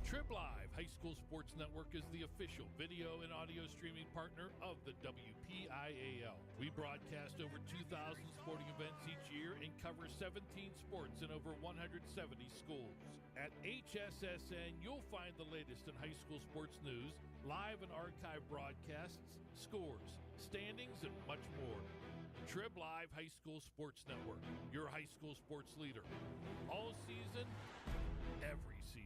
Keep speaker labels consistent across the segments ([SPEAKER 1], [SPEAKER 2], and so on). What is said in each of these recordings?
[SPEAKER 1] Trib Live High School Sports Network is the official video and audio streaming partner of the WPIAL. We broadcast over 2,000 sporting events each year and cover 17 sports in over 170 schools. At HSSN, you'll find the latest in high school sports news, live and archive broadcasts, scores, standings, and much more. Trib Live High School Sports Network, your high school sports leader. All season, every season.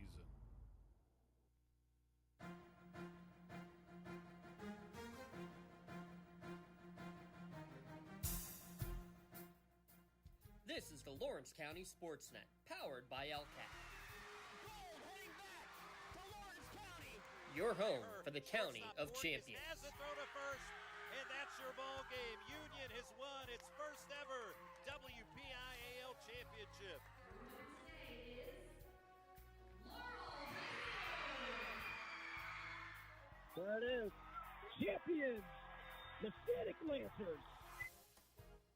[SPEAKER 2] This is the Lawrence County SportsNet, powered by LCAT.
[SPEAKER 3] Gold heading back to Lawrence County.
[SPEAKER 2] Your home for the County of Champions.
[SPEAKER 4] Has a throw to first, and that's your ball game. Union has won its first ever WPIAL championship.
[SPEAKER 5] There it is. Champions, the Static Lancers.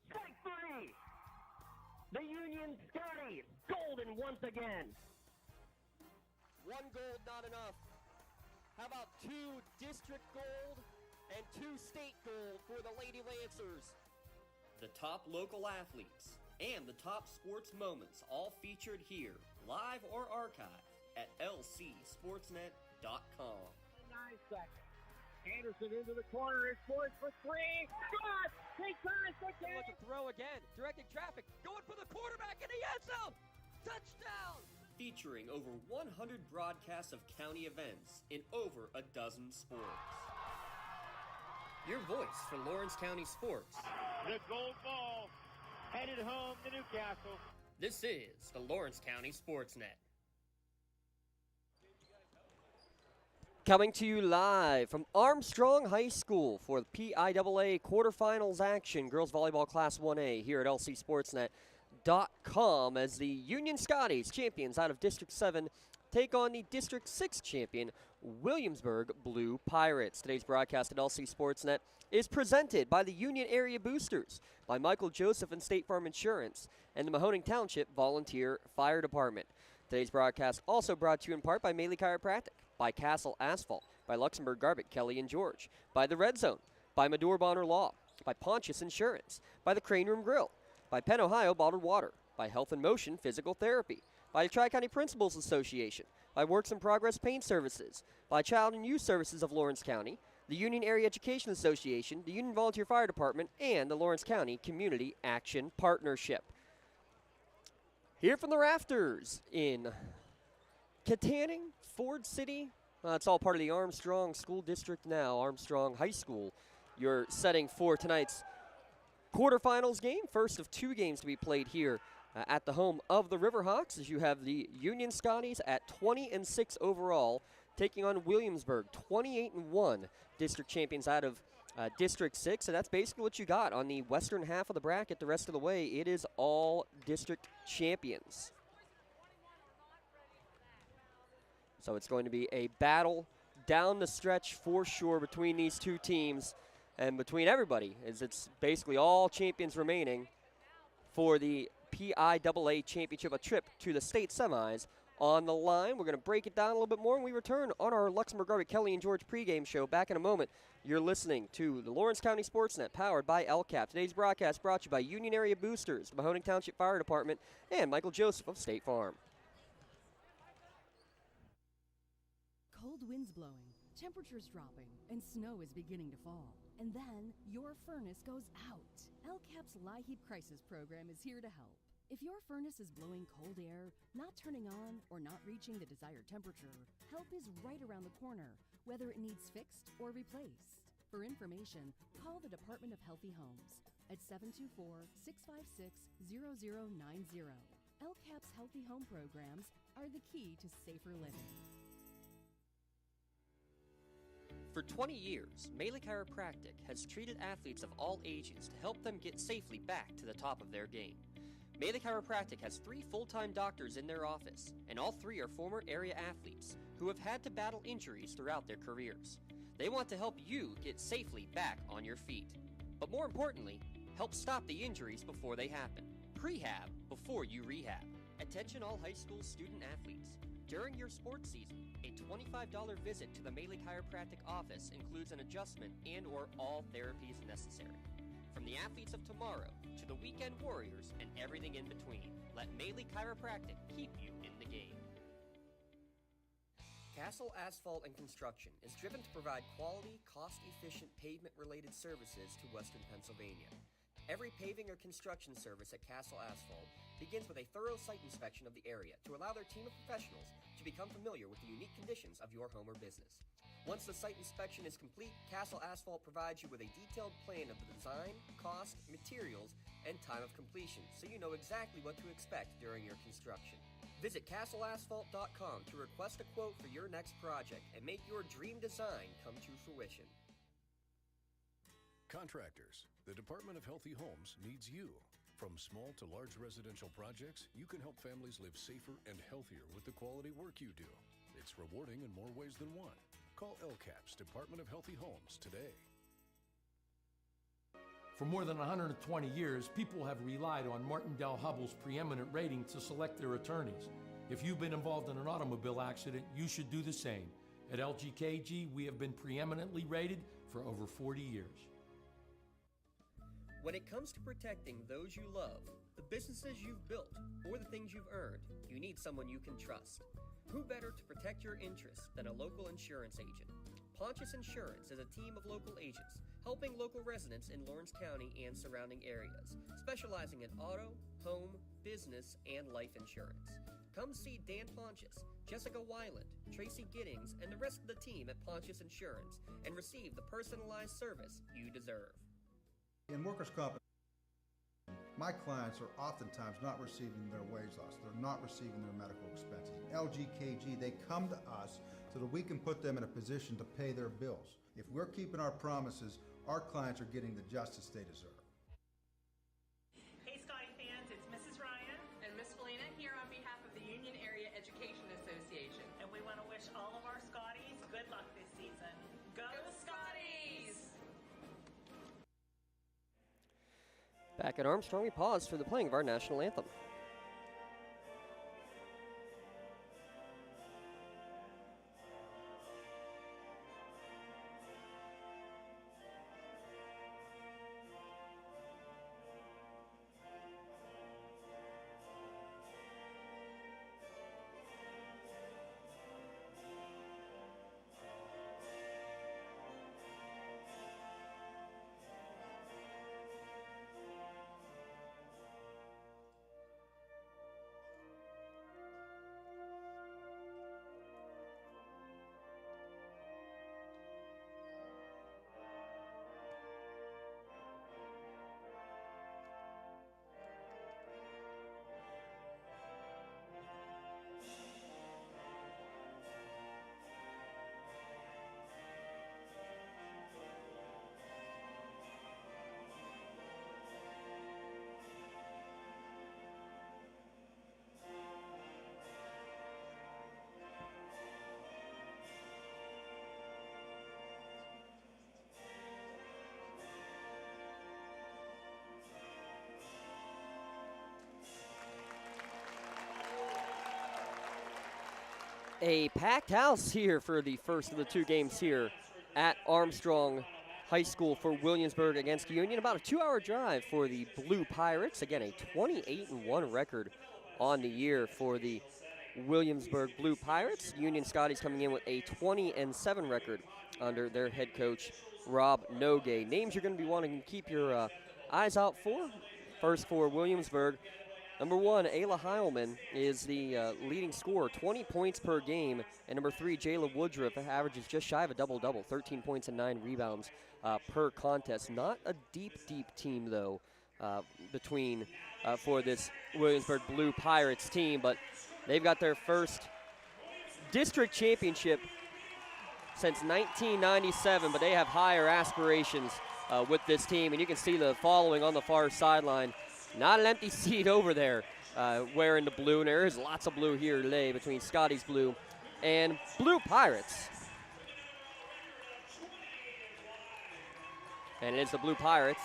[SPEAKER 6] Strike three. The Union Scotties, golden once again.
[SPEAKER 7] One gold not enough. How about 2 district gold and 2 state gold for the Lady Lancers?
[SPEAKER 2] The top local athletes and the top sports moments all featured here, live or archived at lcsportsnet.com.
[SPEAKER 5] 9 seconds. Anderson into the corner. It's poised for 3. Shot! Take time.
[SPEAKER 7] Look to throw again. Directing traffic. Going for the quarterback in the end zone. Touchdown!
[SPEAKER 2] Featuring over 100 broadcasts of county events in over a dozen sports. Your voice for Lawrence County sports.
[SPEAKER 8] The gold ball headed home to Newcastle.
[SPEAKER 2] This is the Lawrence County SportsNet.
[SPEAKER 7] Coming to you live from Armstrong High School for the PIAA Quarterfinals action, Girls Volleyball Class 1A here at lcsportsnet.com as the Union Scotties, champions out of District 7, take on the District 6 champion, Williamsburg Blue Pirates. Today's broadcast at LC Sportsnet is presented by the Union Area Boosters, by Michael Joseph and State Farm Insurance, and the Mahoning Township Volunteer Fire Department. Today's broadcast also brought to you in part by Maley Chiropractic, by Castle Asphalt, by Luxembourg Garbett, Kelly and George, by The Red Zone, by Medore Bonner Law, by Pontius Insurance, by the Crane Room Grill, by Penn Ohio Bottled Water, by Health in Motion Physical Therapy, by the Tri-County Principals Association, by Works in Progress Paint Services, by Child and Youth Services of Lawrence County, the Union Area Education Association, the Union Volunteer Fire Department, and the Lawrence County Community Action Partnership. Here from the rafters in Katanning, Ford City, it's all part of the Armstrong School District now, Armstrong High School. Your setting for tonight's quarterfinals game, first of 2 games to be played here at the home of the Riverhawks, as you have the Union Scotties at 20-6 overall, taking on Williamsburg, 28-1, district champions out of District 6. And that's basically what you got on the western half of the bracket. The rest of the way, it is all district champions. So it's going to be a battle down the stretch for sure between these 2 teams and between everybody, as it's basically all champions remaining for the PIAA championship, a trip to the state semis on the line. We're going to break it down a little bit more when we return on our Luxembourg Garbett, Kelly and George pregame show. Back in a moment, you're listening to the Lawrence County SportsNet, powered by LCAP. Today's broadcast brought to you by Union Area Boosters, the Mahoning Township Fire Department, and Michael Joseph of State Farm.
[SPEAKER 9] Cold winds blowing, temperatures dropping, and snow is beginning to fall. And then your furnace goes out. LCAP's LIHEAP Crisis Program is here to help. If your furnace is blowing cold air, not turning on, or not reaching the desired temperature, help is right around the corner, whether it needs fixed or replaced. For information, call the Department of Healthy Homes at 724-656-0090. LCAP's Healthy Home programs are the key to safer living.
[SPEAKER 2] For 20 years, Maley Chiropractic has treated athletes of all ages to help them get safely back to the top of their game. Maley Chiropractic has 3 full-time doctors in their office, and all 3 are former area athletes who have had to battle injuries throughout their careers. They want to help you get safely back on your feet, but more importantly, help stop the injuries before they happen. Prehab before you rehab. Attention all high school student athletes. During your sports season, a $25 visit to the Melee Chiropractic office includes an adjustment and or all therapies necessary. From the athletes of tomorrow to the weekend warriors and everything in between, let Melee Chiropractic keep you in the game. Castle Asphalt and Construction is driven to provide quality, cost-efficient pavement-related services to Western Pennsylvania. Every paving or construction service at Castle Asphalt begins with a thorough site inspection of the area to allow their team of professionals to become familiar with the unique conditions of your home or business. Once the site inspection is complete, Castle Asphalt provides you with a detailed plan of the design, cost, materials, and time of completion, so you know exactly what to expect during your construction. Visit castleasphalt.com to request a quote for your next project and make your dream design come to fruition.
[SPEAKER 10] Contractors, the Department of Healthy Homes needs you. From small to large residential projects, you can help families live safer and healthier with the quality work you do. It's rewarding in more ways than one. Call LCAP's Department of Healthy Homes today.
[SPEAKER 11] For more than 120 years, people have relied on Martindale-Hubbell's preeminent rating to select their attorneys. If you've been involved in an automobile accident, you should do the same. At LGKG, we have been preeminently rated for over 40 years.
[SPEAKER 2] When it comes to protecting those you love, the businesses you've built, or the things you've earned, you need someone you can trust. Who better to protect your interests than a local insurance agent? Pontius Insurance is a team of local agents helping local residents in Lawrence County and surrounding areas, specializing in auto, home, business, and life insurance. Come see Dan Pontius, Jessica Weiland, Tracy Giddings, and the rest of the team at Pontius Insurance and receive the personalized service you deserve.
[SPEAKER 12] In workers' comp, my clients are oftentimes not receiving their wage loss. They're not receiving their medical expenses. LGKG, they come to us so that we can put them in a position to pay their bills. If we're keeping our promises, our clients are getting the justice they deserve.
[SPEAKER 13] Hey Scotty fans, it's Mrs. Ryan
[SPEAKER 14] and Miss Felina here on behalf of the Union Area Education Association.
[SPEAKER 13] And we want to wish all of our Scotties good luck this season. Go Scotties!
[SPEAKER 7] Back at Armstrong, we pause for the playing of our national anthem. A packed house here for the first of the two games here at Armstrong High School for Williamsburg against Union. About a 2-hour drive for the Blue Pirates. Again, a 28-1 record on the year for the Williamsburg Blue Pirates. Union Scotties coming in with a 20-7 record under their head coach, Rob Nogay. Names you're going to be wanting to keep your eyes out for. First for Williamsburg, number 1, Ayla Heilman is the leading scorer, 20 points per game. And number 3, Jayla Woodruff averages just shy of a double-double, 13 points and 9 rebounds per contest. Not a deep team, though, for this Williamsburg Blue Pirates team. But they've got their first district championship since 1997, but they have higher aspirations with this team. And you can see the following on the far sideline. Not an empty seat over there wearing the blue. And there is lots of blue here today between Scotties Blue and Blue Pirates. And it is the Blue Pirates.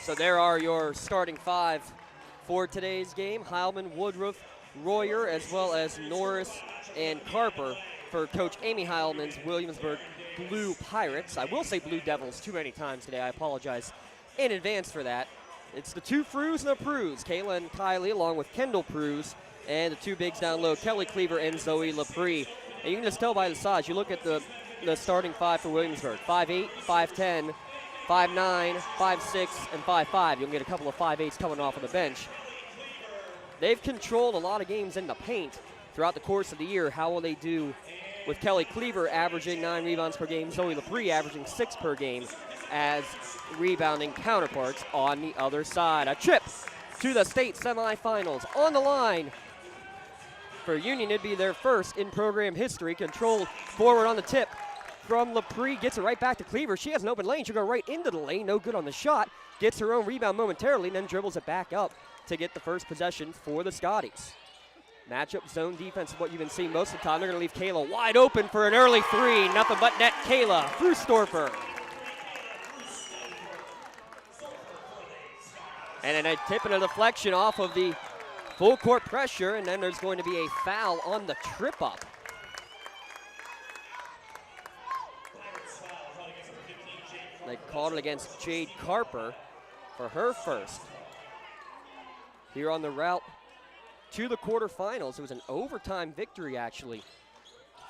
[SPEAKER 7] So there are your starting 5 for today's game. Heilman, Woodruff, Royer, as well as Norris and Carper for Coach Amy Heilman's Williamsburg Blue Pirates. I will say Blue Devils too many times today. I apologize in advance for that. It's the 2 Frews and the Prews, Kayla and Kylie, along with Kendall Prews, and the 2 bigs down low, Kelly Cleaver and Zoe Laprie. And you can just tell by the size. You look at the starting 5 for Williamsburg, 5'8", 5'10", 5'9", 5'6", and 5'5". You'll get a couple of 5'8s coming off of the bench. They've controlled a lot of games in the paint throughout the course of the year. How will they do with Kelly Cleaver averaging 9 rebounds per game, Zoe Laprie averaging 6 per game as rebounding counterparts on the other side? A trip to the state semifinals on the line. For Union, it'd be their first in program history. Controlled forward on the tip from Laprie, gets it right back to Cleaver. She has an open lane. She'll go right into the lane. No good on the shot. Gets her own rebound momentarily, and then dribbles it back up to get the first possession for the Scotties. Matchup zone defense is what you've been seeing most of the time. They're going to leave Kayla wide open for an early 3. Nothing but net. Kayla Frustorfer. And then a tip and a deflection off of the full court pressure, and then there's going to be a foul on the trip up. They called it against Jade Carper for her first. Here on the route to the quarterfinals. It was an overtime victory, actually,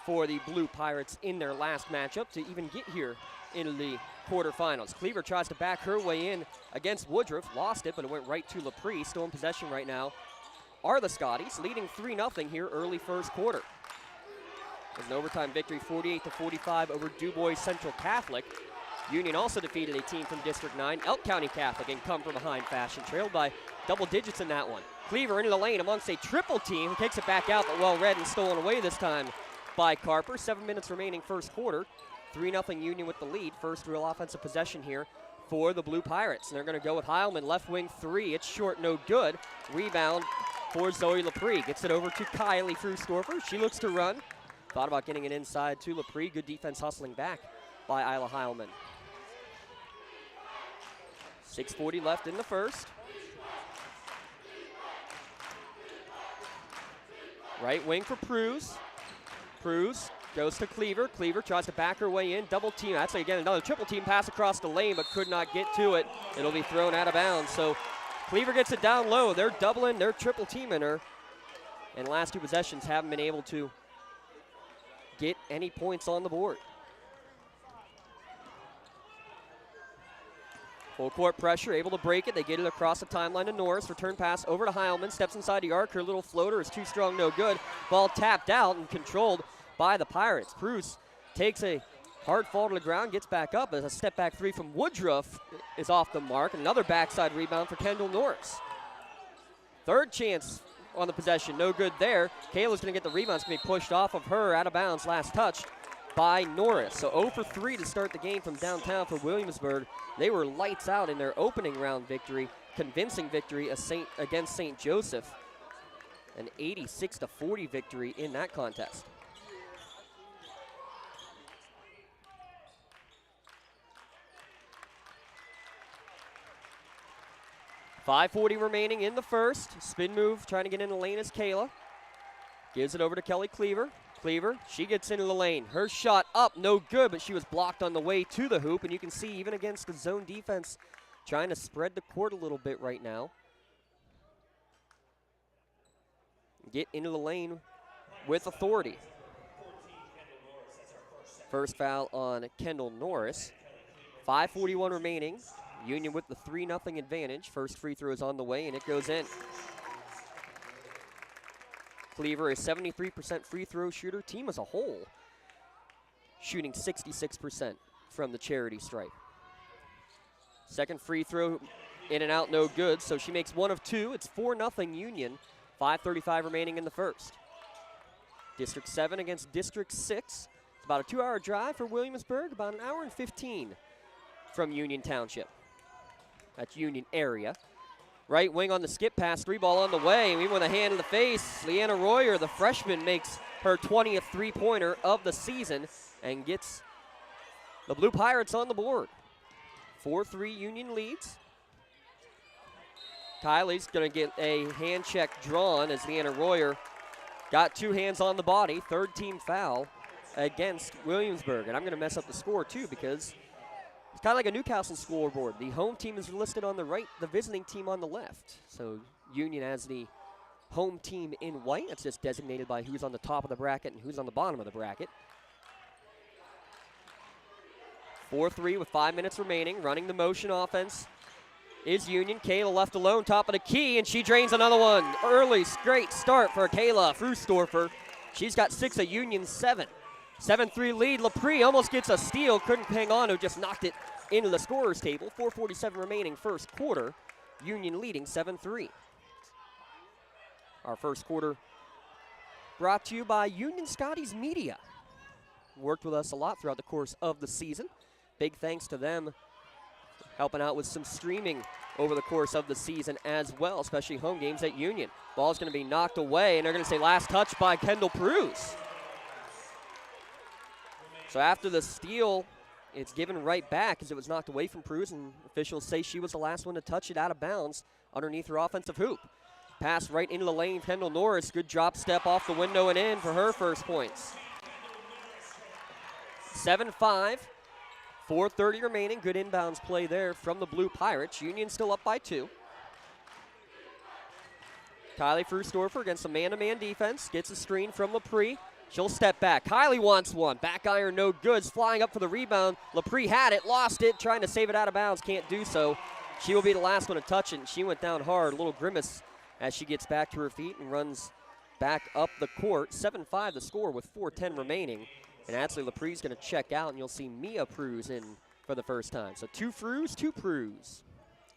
[SPEAKER 7] for the Blue Pirates in their last matchup to even get here in the quarterfinals. Cleaver tries to back her way in against Woodruff. Lost it, but it went right to Laprie. Still in possession right now are the Scotties, leading 3-0 here early first quarter. It was an overtime victory, 48-45 over DuBois Central Catholic. Union also defeated a team from District 9, Elk County Catholic, in come-from-behind fashion, trailed by double digits in that one. Cleaver into the lane amongst a triple team, who takes it back out, but well read and stolen away this time by Carper. 7 minutes remaining first quarter. 3-0 Union with the lead. First real offensive possession here for the Blue Pirates. And they're going to go with Heilman, left wing 3. It's short, no good. Rebound for Zoe Laprie. Gets it over to Kylie Frustorfer. She looks to run. Thought about getting it inside to Laprie. Good defense hustling back by Isla Heilman. 6:40 left in the first. Right wing for Prews. Prews goes to Cleaver. Cleaver tries to back her way in. Double team. That's again another triple team pass across the lane, but could not get to it. It'll be thrown out of bounds. So Cleaver gets it down low. They're doubling, they're triple teaming her. And last 2 possessions haven't been able to get any points on the board. Full court pressure, able to break it. They get it across the timeline to Norris. Return pass over to Heilman. Steps inside the arc. Her little floater is too strong, no good. Ball tapped out and controlled by the Pirates. Prews takes a hard fall to the ground, gets back up. As a step back 3 from Woodruff is off the mark. Another backside rebound for Kendall Norris. Third chance on the possession, no good there. Kayla's going to get the rebound. It's going to be pushed off of her, out of bounds, last touched by Norris. So 0 for 3 to start the game from downtown for Williamsburg. They were lights out in their opening round victory, convincing victory against St. Joseph. An 86-40 victory in that contest. .540 remaining in the first. Spin move, trying to get in the lane is Kayla. Gives it over to Kelly Cleaver. Cleaver, she gets into the lane. Her shot up, no good, but she was blocked on the way to the hoop, and you can see even against the zone defense, trying to spread the court a little bit right now. Get into the lane with authority. First foul on Kendall Norris. 5:41 remaining. Union with the 3-0 advantage. First free throw is on the way, and it goes in. Cleaver is 73% free throw shooter. Team as a whole shooting 66% from the charity stripe. Second free throw in and out, no good, so she makes 1 of 2. It's 4-0 Union. 5:35 remaining in the first. District 7 against District 6. It's about a 2-hour drive for Williamsburg, about an hour and 15 from Union Township. That's Union area. Right wing on the skip pass, 3 ball on the way, and even with a hand in the face, Leanna Royer, the freshman, makes her 20th three-pointer of the season and gets the Blue Pirates on the board. 4-3 Union leads. Kylie's going to get a hand check drawn as Leanna Royer got 2 hands on the body. Third team foul against Williamsburg. And I'm going to mess up the score, too, because it's kind of like a Newcastle scoreboard. The home team is listed on the right, the visiting team on the left. So Union has the home team in white. That's just designated by who's on the top of the bracket and who's on the bottom of the bracket. 4-3 with 5 minutes remaining. Running the motion offense is Union. Kayla left alone, top of the key, and she drains another one. Early, great start for Kayla Frustorfer. She's got 6 at Union 7. 7-3 lead. Lepre almost gets a steal. Couldn't hang on to, just knocked it into the scorer's table. 4:47 remaining first quarter. Union leading 7-3. Our first quarter brought to you by Union Scotties Media. Worked with us a lot throughout the course of the season. Big thanks to them helping out with some streaming over the course of the season as well, especially home games at Union. Ball's going to be knocked away, and they're going to say last touch by Kendall Pruse. So after the steal, it's given right back as it was knocked away from Pruse, and officials say she was the last one to touch it out of bounds underneath her offensive hoop. Pass right into the lane, Kendall Norris. Good drop step off the window and in for her first points. 7-5. 4:30 remaining. Good inbounds play there from the Blue Pirates. Union still up by 2. Kylie Frustorfer against a man-to-man defense. Gets a screen from Lepre. She'll step back. Kylie wants one. Back iron, no good. Flying up for the rebound. Lepre had it, lost it, trying to save it out of bounds. Can't do so. She will be the last one to touch it, and she went down hard. A little grimace as she gets back to her feet and runs back up the court. 7-5 the score with 4:10 remaining. And actually, Lepre's going to check out, and you'll see Mia Pruse in for the first time. So 2 Frus, 2 Pruse.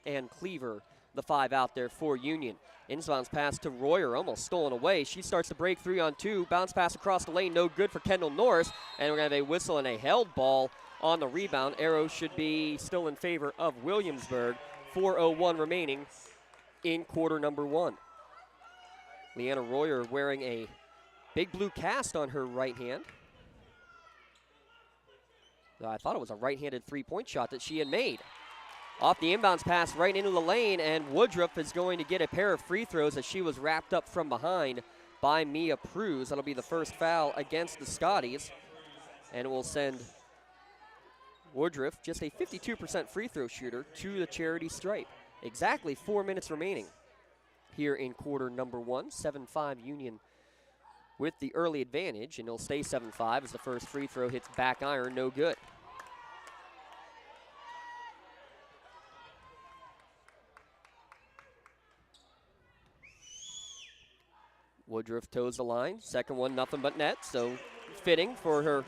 [SPEAKER 7] And Cleaver, the 5 out there for Union. Inbounds pass to Royer, almost stolen away. She starts to break 3 on 2. Bounce pass across the lane, no good for Kendall Norris. And we're going to have a whistle and a held ball on the rebound. Arrow should be still in favor of Williamsburg. 4:01 remaining in quarter number 1. Leanna Royer wearing a big blue cast on her right hand. I thought it was a right-handed three-point shot that she had made. Off the inbounds pass right into the lane, and Woodruff is going to get a pair of free throws as she was wrapped up from behind by Mia Pruse. That'll be the first foul against the Scotties, and it will send Woodruff, just a 52% free throw shooter, to the charity stripe. Exactly 4 minutes remaining here in quarter number 1. 7-5 Union with the early advantage, and it'll stay 7-5 as the first free throw hits back iron, no good. Woodruff toes the line. Second one, nothing but net, so fitting for her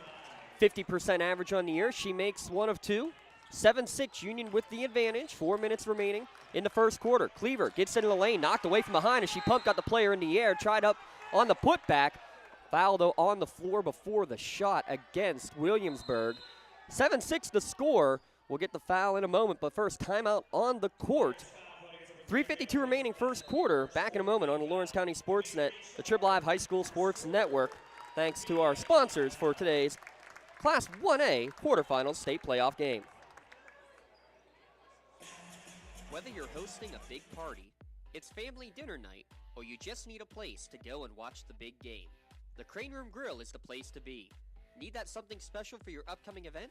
[SPEAKER 7] 50% average on the year. She makes 1 of 2. 7-6 Union with the advantage. 4 minutes remaining in the first quarter. Cleaver gets into the lane, knocked away from behind as she pumped out the player in the air, tried up on the putback. Foul, though, on the floor before the shot against Williamsburg. 7-6 the score. We'll get the foul in a moment, but first timeout on the court. 3:52 remaining first quarter. Back in a moment on the Lawrence County SportsNet, the Trib Live High School Sports Network. Thanks to our sponsors for today's Class 1A quarterfinals state playoff game.
[SPEAKER 2] Whether you're hosting a big party, it's family dinner night, or you just need a place to go and watch the big game, the Crane Room Grill is the place to be. Need that something special for your upcoming event?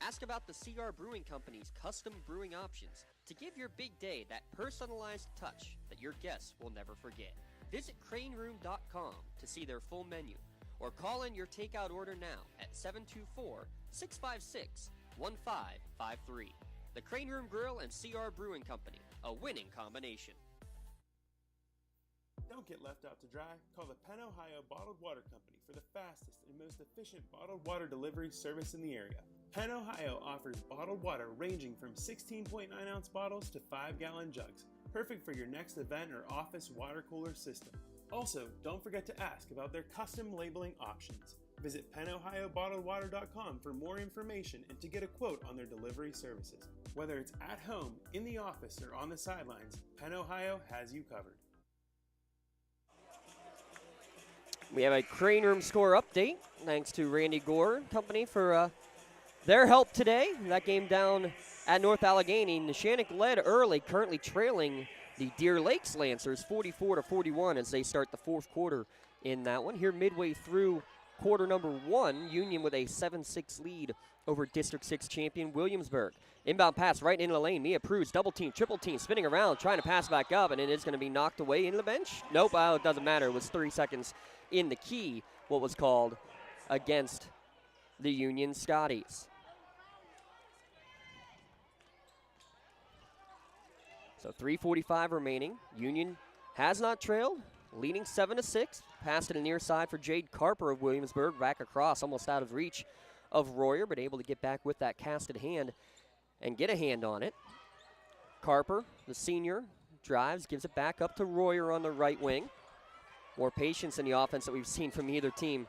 [SPEAKER 2] Ask about the CR Brewing Company's custom brewing options to give your big day that personalized touch that your guests will never forget. Visit craneroom.com to see their full menu, or call in your takeout order now at 724-656-1553. The Crane Room Grill and CR Brewing Company, a winning combination.
[SPEAKER 15] Don't get left out to dry. Call the Penn Ohio Bottled Water Company for the fastest and most efficient bottled water delivery service in the area. Penn Ohio offers bottled water ranging from 16.9-ounce bottles to 5-gallon jugs, perfect for your next event or office water cooler system. Also, don't forget to ask about their custom labeling options. Visit PennOhioBottledWater.com for more information and to get a quote on their delivery services. Whether it's at home, in the office, or on the sidelines, Penn Ohio has you covered.
[SPEAKER 7] We have a Crane Room score update. Thanks to Randy Gore and company for their help today. That game down at North Allegheny. Neshannock led early, currently trailing the Deer Lakes Lancers 44-41 as they start the fourth quarter in that one. Here midway through quarter number 1, Union with a 7-6 lead over District 6 champion Williamsburg. Inbound pass right into the lane. Mia Pruz, double team, triple team, spinning around, trying to pass back up, and it is going to be knocked away into the bench. Nope, it doesn't matter. It was 3 seconds in the key, what was called against the Union Scotties. So 3:45 remaining. Union has not trailed, leading 7-6. Pass to the near side for Jade Carper of Williamsburg, back across, almost out of reach of Royer, but able to get back with that casted hand and get a hand on it. Carper, the senior, drives, gives it back up to Royer on the right wing. More patience in the offense that we've seen from either team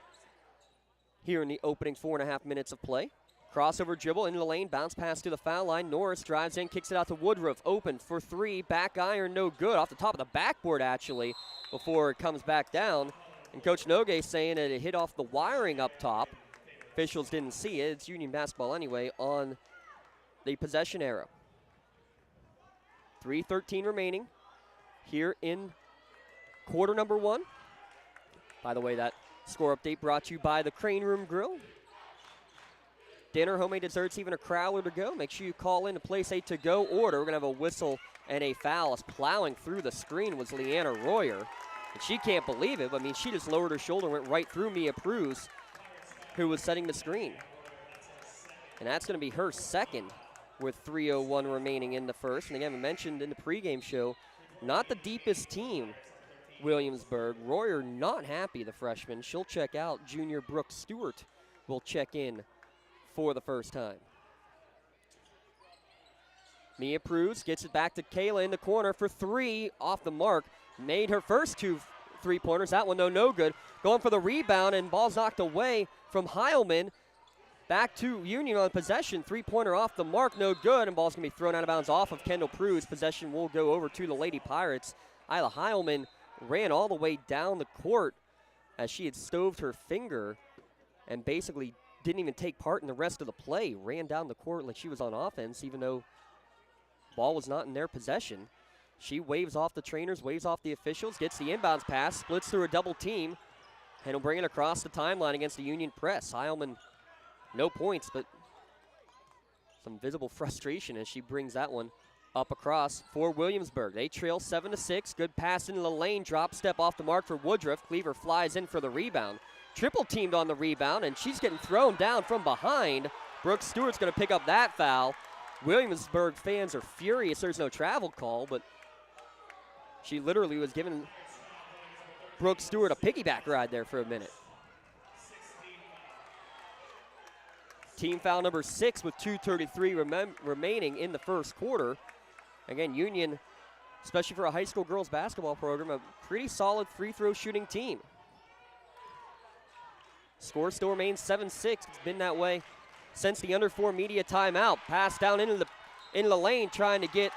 [SPEAKER 7] here in the opening 4.5 minutes of play. Crossover dribble into the lane, bounce pass to the foul line. Norris drives in, kicks it out to Woodruff. Open for 3, back iron, no good. Off the top of the backboard, actually, before it comes back down. And Coach Nogue saying that it hit off the wiring up top. Officials didn't see it. It's Union basketball anyway on the possession arrow. 3:13 remaining here in quarter number 1. By the way, that score update brought to you by the Crane Room Grill. Dinner, homemade desserts, even a crowler to go. Make sure you call in to place a to-go order. We're going to have a whistle and a foul. As plowing through the screen was Leanna Royer. And she can't believe it. I mean, she just lowered her shoulder and went right through Mia Pruz, who was setting the screen. And that's going to be her second with 3:01 remaining in the first. And again, we mentioned in the pregame show, not the deepest team, Williamsburg. Royer not happy, the freshman. She'll check out. Junior Brooke Stewart will check in for the first time. Mia Pruz gets it back to Kayla in the corner for 3, off the mark. Made her first 2 3-pointers. That one, though, no good. Going for the rebound, and ball's knocked away from Heilman. Back to Union on possession. 3-pointer off the mark, no good, and ball's going to be thrown out of bounds off of Kendall Pruz. Possession will go over to the Lady Pirates. Isla Heilman ran all the way down the court as she had stoved her finger and basically didn't even take part in the rest of the play. Ran down the court like she was on offense, even though ball was not in their possession. She waves off the trainers, waves off the officials, gets the inbounds pass, splits through a double team, and will bring it across the timeline against the Union press. Heilman, no points, but some visible frustration as she brings that one up across for Williamsburg. They trail 7-6. Good pass into the lane. Drop step off the mark for Woodruff. Cleaver flies in for the rebound. Triple teamed on the rebound, and she's getting thrown down from behind. Brooke Stewart's going to pick up that foul. Williamsburg fans are furious there's no travel call, but she literally was giving Brooke Stewart a piggyback ride there for a minute. Team foul number 6 with 2:33 remaining in the first quarter. Again, Union, especially for a high school girls basketball program, a pretty solid free throw shooting team. Score still remains 7-6. It's been that way since the under 4 media timeout. Pass down into the lane, trying to get,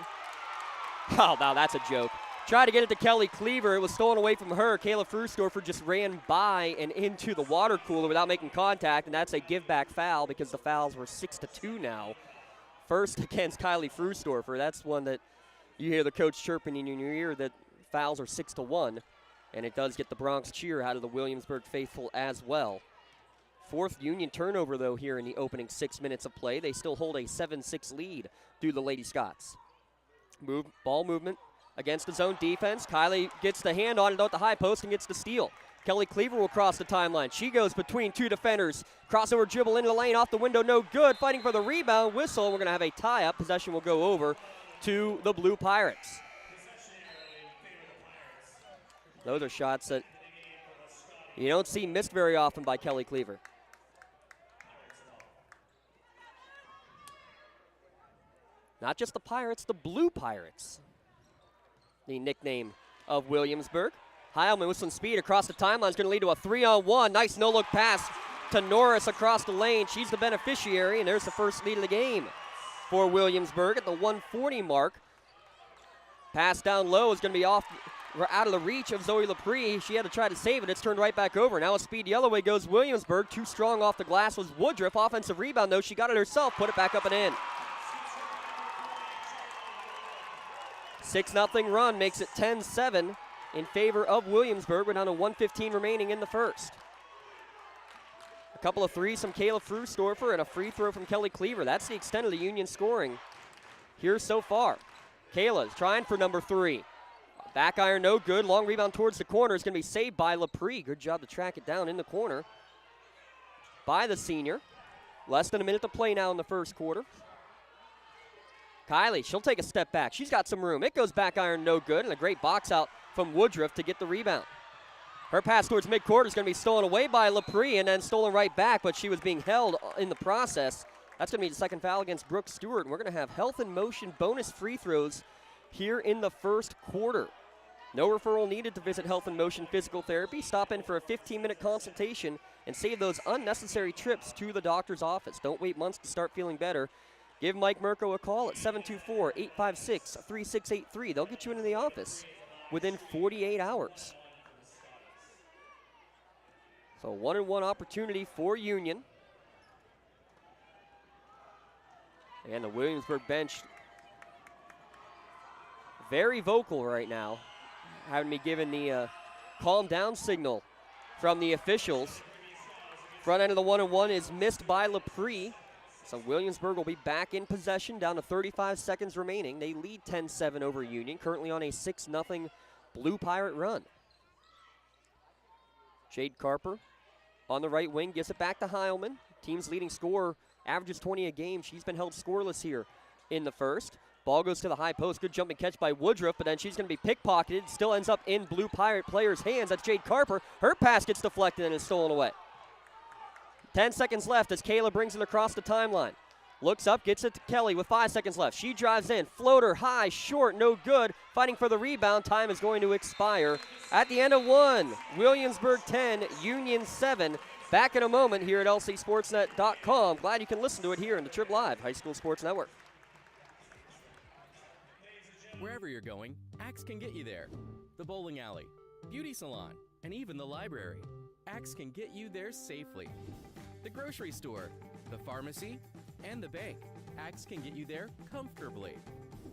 [SPEAKER 7] oh, wow, that's a joke. Tried to get it to Kelly Cleaver. It was stolen away from her. Kayla Frusdorfer just ran by and into the water cooler without making contact, and that's a give-back foul because the fouls were 6-2 now. First against Kylie Frusdorfer. That's one that you hear the coach chirping in your ear that fouls are 6-1, and it does get the Bronx cheer out of the Williamsburg faithful as well. Fourth Union turnover, though, here in the opening 6 minutes of play. They still hold a 7-6 lead due to the Lady Scots. Ball movement against the zone defense. Kylie gets the hand on it at the high post and gets the steal. Kelly Cleaver will cross the timeline. She goes between two defenders. Crossover dribble into the lane, off the window, no good. Fighting for the rebound, whistle. We're going to have a tie-up. Possession will go over to the Blue Pirates. Those are shots that you don't see missed very often by Kelly Cleaver. Not just the Pirates, the Blue Pirates, the nickname of Williamsburg. Heilman with some speed across the timeline is going to lead to a 3-on-1. Nice no-look pass to Norris across the lane. She's the beneficiary, and there's the first lead of the game for Williamsburg at the 140 mark. Pass down low is going to be out of the reach of Zoe Lepre. She had to try to save it. It's turned right back over. Now a speed yellow way goes Williamsburg. Too strong off the glass was Woodruff. Offensive rebound, though. She got it herself. Put it back up and in. 6-0 run makes it 10-7 in favor of Williamsburg. We're down to 1:15 remaining in the first. A couple of threes from Kayla Frustorfer and a free throw from Kelly Cleaver. That's the extent of the Union scoring here so far. Kayla's trying for number 3. Back iron, no good. Long rebound towards the corner is going to be saved by Lepre. Good job to track it down in the corner by the senior. Less than a minute to play now in the first quarter. Kylie, she'll take a step back. She's got some room. It goes back iron, no good, and a great box out from Woodruff to get the rebound. Her pass towards midcourt is going to be stolen away by Lepre and then stolen right back, but she was being held in the process. That's going to be the second foul against Brooke Stewart, and we're going to have health and motion bonus free throws here in the first quarter. No referral needed to visit Health and Motion Physical Therapy. Stop in for a 15-minute consultation and save those unnecessary trips to the doctor's office. Don't wait months to start feeling better. Give Mike Mirko a call at 724-856-3683. They'll get you into the office within 48 hours. So 1-and-1 opportunity for Union. And the Williamsburg bench very vocal right now, having me given the calm down signal from the officials. Front end of the 1-and-1 is missed by Lepre. So Williamsburg will be back in possession, down to 35 seconds remaining. They lead 10-7 over Union, currently on a 6-0 Blue Pirate run. Jade Carper on the right wing, gives it back to Heilman. Team's leading scorer, averages 20 a game. She's been held scoreless here in the first. Ball goes to the high post. Good jumping catch by Woodruff, but then she's going to be pickpocketed. Still ends up in Blue Pirate players' hands. That's Jade Carper. Her pass gets deflected and is stolen away. 10 seconds left as Kayla brings it across the timeline. Looks up, gets it to Kelly with 5 seconds left. She drives in. Floater, high, short, no good. Fighting for the rebound. Time is going to expire at the end of 1. Williamsburg 10, Union 7. Back in a moment here at lcsportsnet.com. Glad you can listen to it here in the Trib Live High School Sports Network.
[SPEAKER 16] Wherever you're going, Axe can get you there. The bowling alley, beauty salon, and even the library. Axe can get you there safely. The grocery store, the pharmacy, and the bank. Axe can get you there comfortably.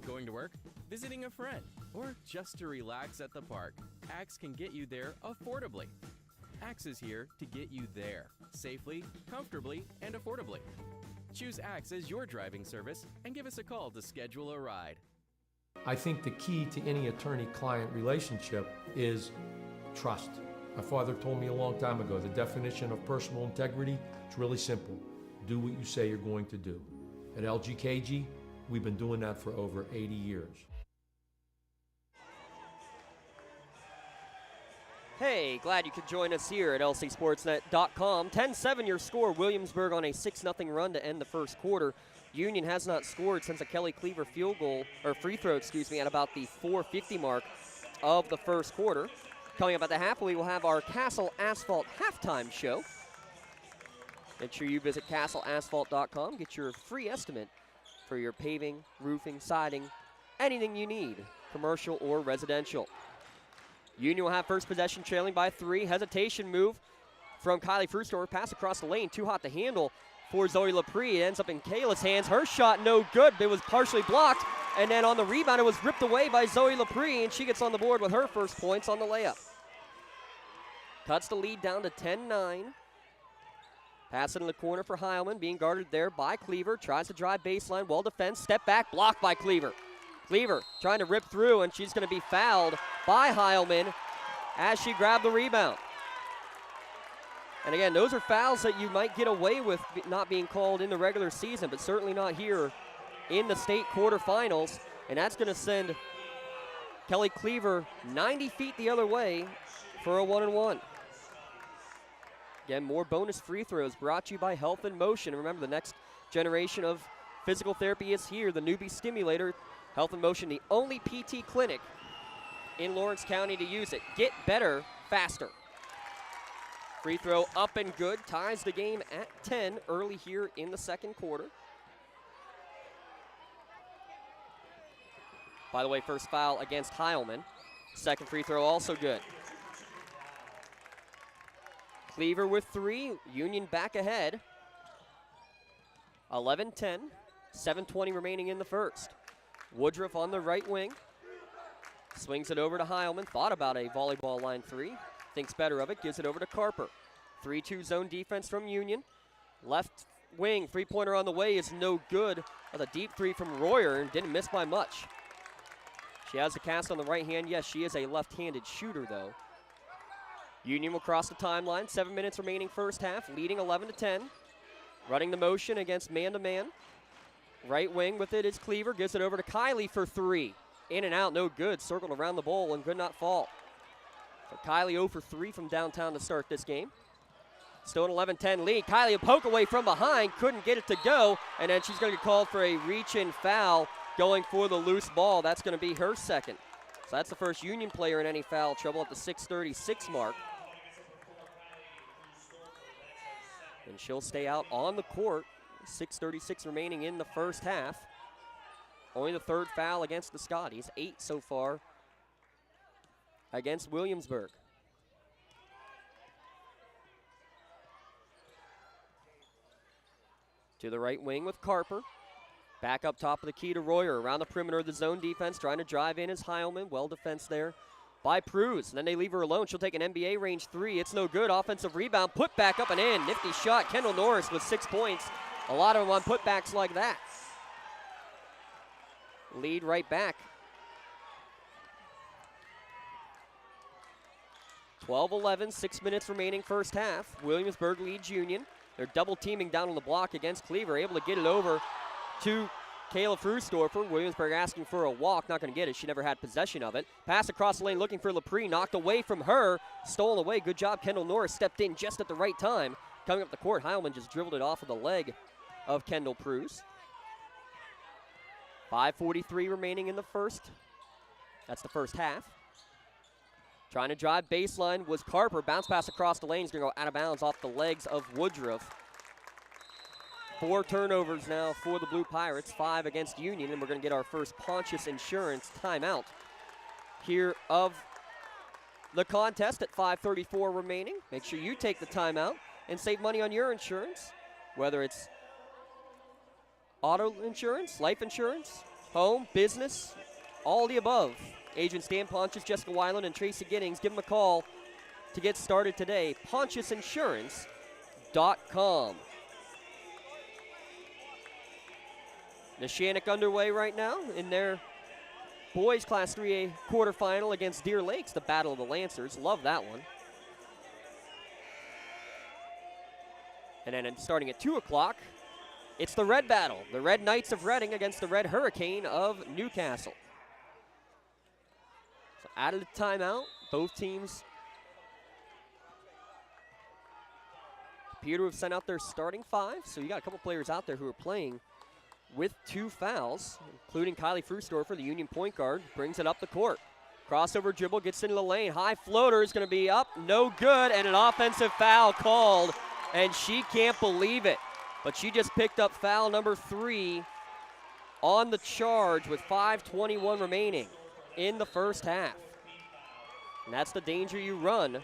[SPEAKER 16] Going to work, visiting a friend, or just to relax at the park. Axe can get you there affordably. Axe is here to get you there safely, comfortably, and affordably. Choose Axe as your driving service and give us a call to schedule a ride.
[SPEAKER 11] I think the key to any attorney-client relationship is trust. My father told me a long time ago, the definition of personal integrity is really simple. Do what you say you're going to do. At LGKG, we've been doing that for over 80 years.
[SPEAKER 7] Hey, glad you could join us here at lcsportsnet.com. 10-7 your score. Williamsburg on a 6-0 run to end the first quarter. Union has not scored since a Kelly Cleaver free throw, at about the 4:50 mark of the first quarter. Coming up at the half, we will have our Castle Asphalt halftime show. Make sure you visit castleasphalt.com. Get your free estimate for your paving, roofing, siding, anything you need, commercial or residential. Union will have first possession, trailing by 3. Hesitation move from Kylie Frustor. Pass across the lane, too hot to handle for Zoe Lepre. It ends up in Kayla's hands. Her shot no good. It was partially blocked. And then on the rebound, it was ripped away by Zoe Lepre, and she gets on the board with her first points on the layup. Cuts the lead down to 10-9. Pass it in the corner for Heilman, being guarded there by Cleaver. Tries to drive baseline, well defended. Step back, blocked by Cleaver. Cleaver trying to rip through, and she's going to be fouled by Heilman as she grabbed the rebound. And again, those are fouls that you might get away with not being called in the regular season, but certainly not here in the state quarterfinals. And that's going to send Kelly Cleaver 90 feet the other way for a 1-and-1. Again, more bonus free throws brought to you by Health and Motion. Remember, the next generation of physical therapy is here, the newbie stimulator. Health and Motion, the only PT clinic in Lawrence County to use it. Get better faster. Free throw up and good, ties the game at 10 early here in the second quarter. By the way, first foul against Heilman. Second free throw also good. Cleaver with 3, Union back ahead. 11-10, 7:20 remaining in the first. Woodruff on the right wing. Swings it over to Heilman. Thought about a volleyball line 3. Thinks better of it. Gives it over to Carper. 3-2 zone defense from Union. Left wing, three-pointer on the way is no good. With a deep 3 from Royer and didn't miss by much. She has the cast on the right hand. Yes, she is a left-handed shooter, though. Union will cross the timeline. 7 minutes remaining first half, leading 11-10. Running the motion against man-to-man. Right wing with it is Cleaver. Gives it over to Kylie for 3. In and out, no good. Circled around the bowl and could not fall. So Kylie 0 for 3 from downtown to start this game. Still an 11-10 lead. Kylie a poke away from behind. Couldn't get it to go. And then she's going to get called for a reach-in foul going for the loose ball. That's going to be her second. So that's the first Union player in any foul trouble at the 6:36 mark. And she'll stay out on the court. 6:36 remaining in the first half. Only the third foul against the Scotties. 8 so far against Williamsburg. To the right wing with Carper. Back up top of the key to Royer. Around the perimeter of the zone defense. Trying to drive in is Heilman. Well defense there by Pruz. And then they leave her alone. She'll take an NBA range 3. It's no good. Offensive rebound. Put back up and in. Nifty shot. Kendall Norris with 6 points. A lot of them on putbacks like that. Lead right back. 12-11. 6 minutes remaining first half. Williamsburg leads Union. They're double teaming down on the block against Cleaver. Able to get it over to Kayla Frusdorfer. Williamsburg asking for a walk. Not going to get it. She never had possession of it. Pass across the lane looking for Lepre. Knocked away from her. Stolen away. Good job. Kendall Norris stepped in just at the right time. Coming up the court, Heilman just dribbled it off of the leg of Kendall Pruz. 5:43 remaining in the first. That's the first half. Trying to drive baseline was Carper. Bounce pass across the lane. He's going to go out of bounds off the legs of Woodruff. 4 turnovers now for the Blue Pirates. 5 against Union. And we're going to get our first Pontius Insurance timeout here of the contest at 5:34 remaining. Make sure you take the timeout and save money on your insurance, whether it's auto insurance, life insurance, home, business, all the above. Agents Dan Pontius, Jessica Weiland, and Tracy Giddings. Give them a call to get started today. PontiusInsurance.com. Neshannock underway right now in their boys Class 3A quarterfinal against Deer Lakes, the Battle of the Lancers. Love that one. And then starting at 2 o'clock, it's the Red Battle. The Red Knights of Reading against the Red Hurricane of Newcastle. So out of the timeout, both teams appear to have sent out their starting 5. So you got a couple players out there who are playing with 2 fouls, including Kylie Frusdorfer, the Union point guard, brings it up the court. Crossover dribble, gets into the lane. High floater is going to be up, no good, and an offensive foul called, and she can't believe it. But she just picked up foul number 3 on the charge with 5:21 remaining in the first half. And that's the danger you run.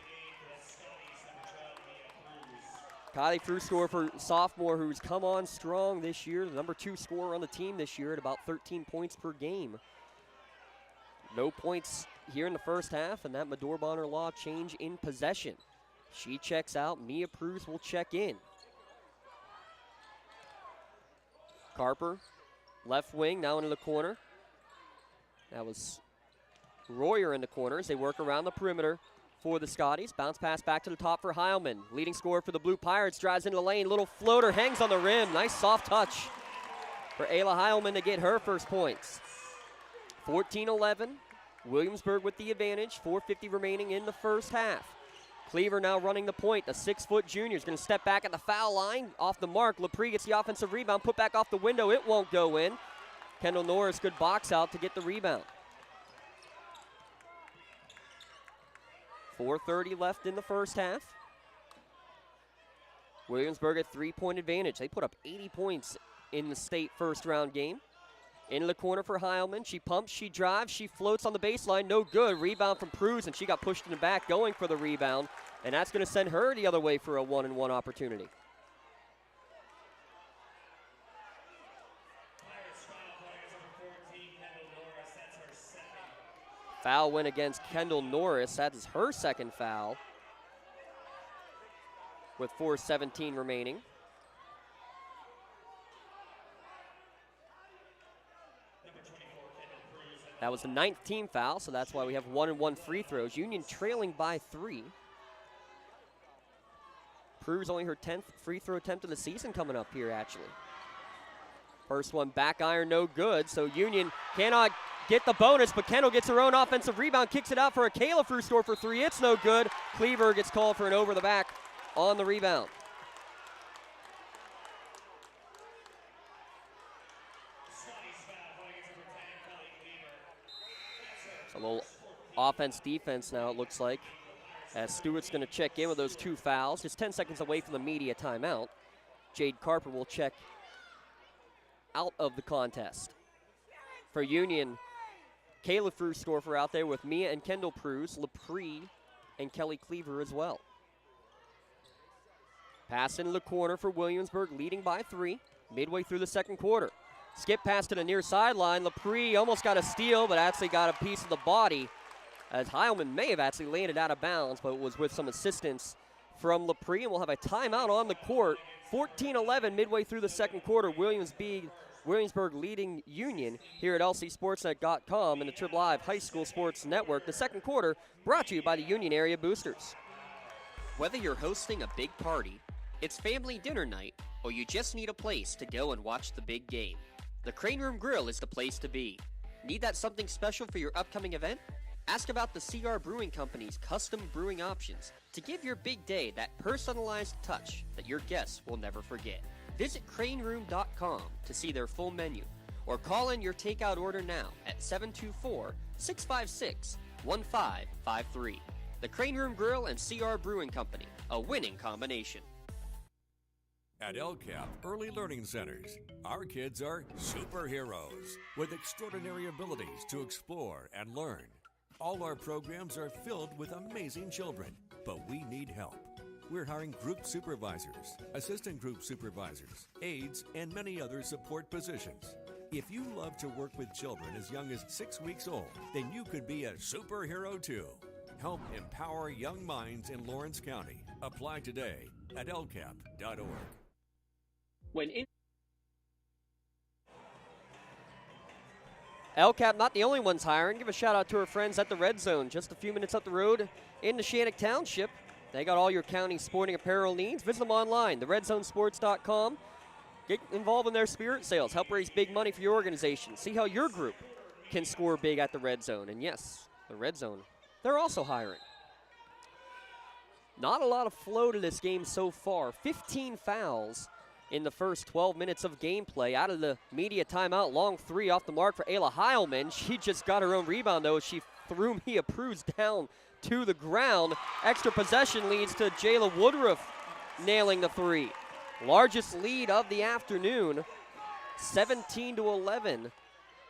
[SPEAKER 7] Kylie Frusdorfer, sophomore, who's come on strong this year, the number 2 scorer on the team this year at about 13 points per game. No points here in the first half, and that Medore Bonner Law change in possession. She checks out. Mia Pruz will check in. Carper, left wing, now into the corner. That was Royer in the corner as they work around the perimeter for the Scotties. Bounce pass back to the top for Heilman. Leading scorer for the Blue Pirates, drives into the lane. Little floater, hangs on the rim. Nice soft touch for Ayla Heilman to get her first points. 14-11. Williamsburg with the advantage. 4:50 remaining in the first half. Cleaver now running the point. The 6-foot junior is going to step back at the foul line. Off the mark. Lepre gets the offensive rebound. Put back off the window. It won't go in. Kendall Norris, good box out to get the rebound. 4:30 left in the first half. Williamsburg at 3-point advantage. They put up 80 points in the state first round game. Into the corner for Heilman. She pumps, she drives, she floats on the baseline. No good. Rebound from Pruz, and she got pushed in the back going for the rebound. And that's going to send her the other way for a 1-and-1 opportunity. Foul went against Kendall Norris. That is her second foul with 4:17 remaining. That was the 9th team foul, so that's why we have 1-and-1 free throws. Union trailing by 3. Prew's only her 10th free throw attempt of the season coming up here, actually. First one back iron, no good, so Union cannot get the bonus, but Kendall gets her own offensive rebound, kicks it out for a Kayla Frustor for 3. It's no good. Cleaver gets called for an over the back on the rebound. It's a little offense-defense now, it looks like, as Stewart's going to check in with those 2 fouls. Just 10 seconds away from the media timeout. Jade Carper will check out of the contest. For Union, Kayla Frustorfer out there with Mia and Kendall Pruse, LaPree and Kelly Cleaver as well. Pass into the corner for Williamsburg, leading by 3, midway through the second quarter. Skip pass to the near sideline. LaPree almost got a steal, but actually got a piece of the body, as Heilman may have actually landed out of bounds, but it was with some assistance from LaPree, and we'll have a timeout on the court. 14-11 midway through the second quarter. Williamsburg leading Union here at LCSportsNet.com and the Trib Live High School Sports Network. The second quarter brought to you by the Union Area Boosters.
[SPEAKER 2] Whether you're hosting a big party, it's family dinner night, or you just need a place to go and watch the big game, the Crane Room Grill is the place to be. Need that something special for your upcoming event? Ask about the CR Brewing Company's custom brewing options to give your big day that personalized touch that your guests will never forget. Visit craneroom.com to see their full menu, or call in your takeout order now at 724-656-1553. The Crane Room Grill and CR Brewing Company, a winning combination.
[SPEAKER 17] At LCAP Early Learning Centers, our kids are superheroes with extraordinary abilities to explore and learn. All our programs are filled with amazing children, but we need help. We're hiring group supervisors, assistant group supervisors, aides, and many other support positions. If you love to work with children as young as 6 weeks old, then you could be a superhero too. Help empower young minds in Lawrence County. Apply today at lcap.org.
[SPEAKER 7] LCAP not the only ones hiring. Give a shout out to our friends at the Red Zone, just a few minutes up the road in Neshannock Township. They got all your county sporting apparel needs. Visit them online, theredzonesports.com. Get involved in their spirit sales. Help raise big money for your organization. See how your group can score big at the Red Zone. And yes, the Red Zone, they're also hiring. Not a lot of flow to this game so far. 15 fouls in the first 12 minutes of gameplay. Out of the media timeout, long 3 off the mark for Ayla Heilman. She just got her own rebound, though. She threw Mia Pruse down to the ground. Extra possession leads to Jayla Woodruff nailing the 3. Largest lead of the afternoon, 17-11.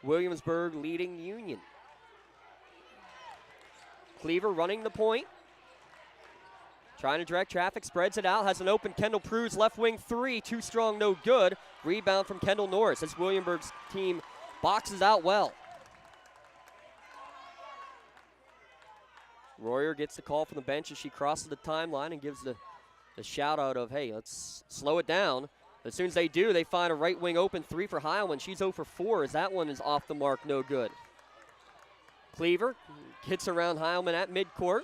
[SPEAKER 7] Williamsburg leading Union. Cleaver running the point. Trying to direct traffic, spreads it out, has an open Kendall Pruse, left wing 3, too strong, no good. Rebound from Kendall Norris as Williamsburg's team boxes out well. Royer gets the call from the bench as she crosses the timeline and gives the shout out of, hey, let's slow it down. As soon as they do, they find a right wing open 3 for Heilman. She's 0 for 4 as that one is off the mark, no good. Cleaver hits around Heilman at midcourt.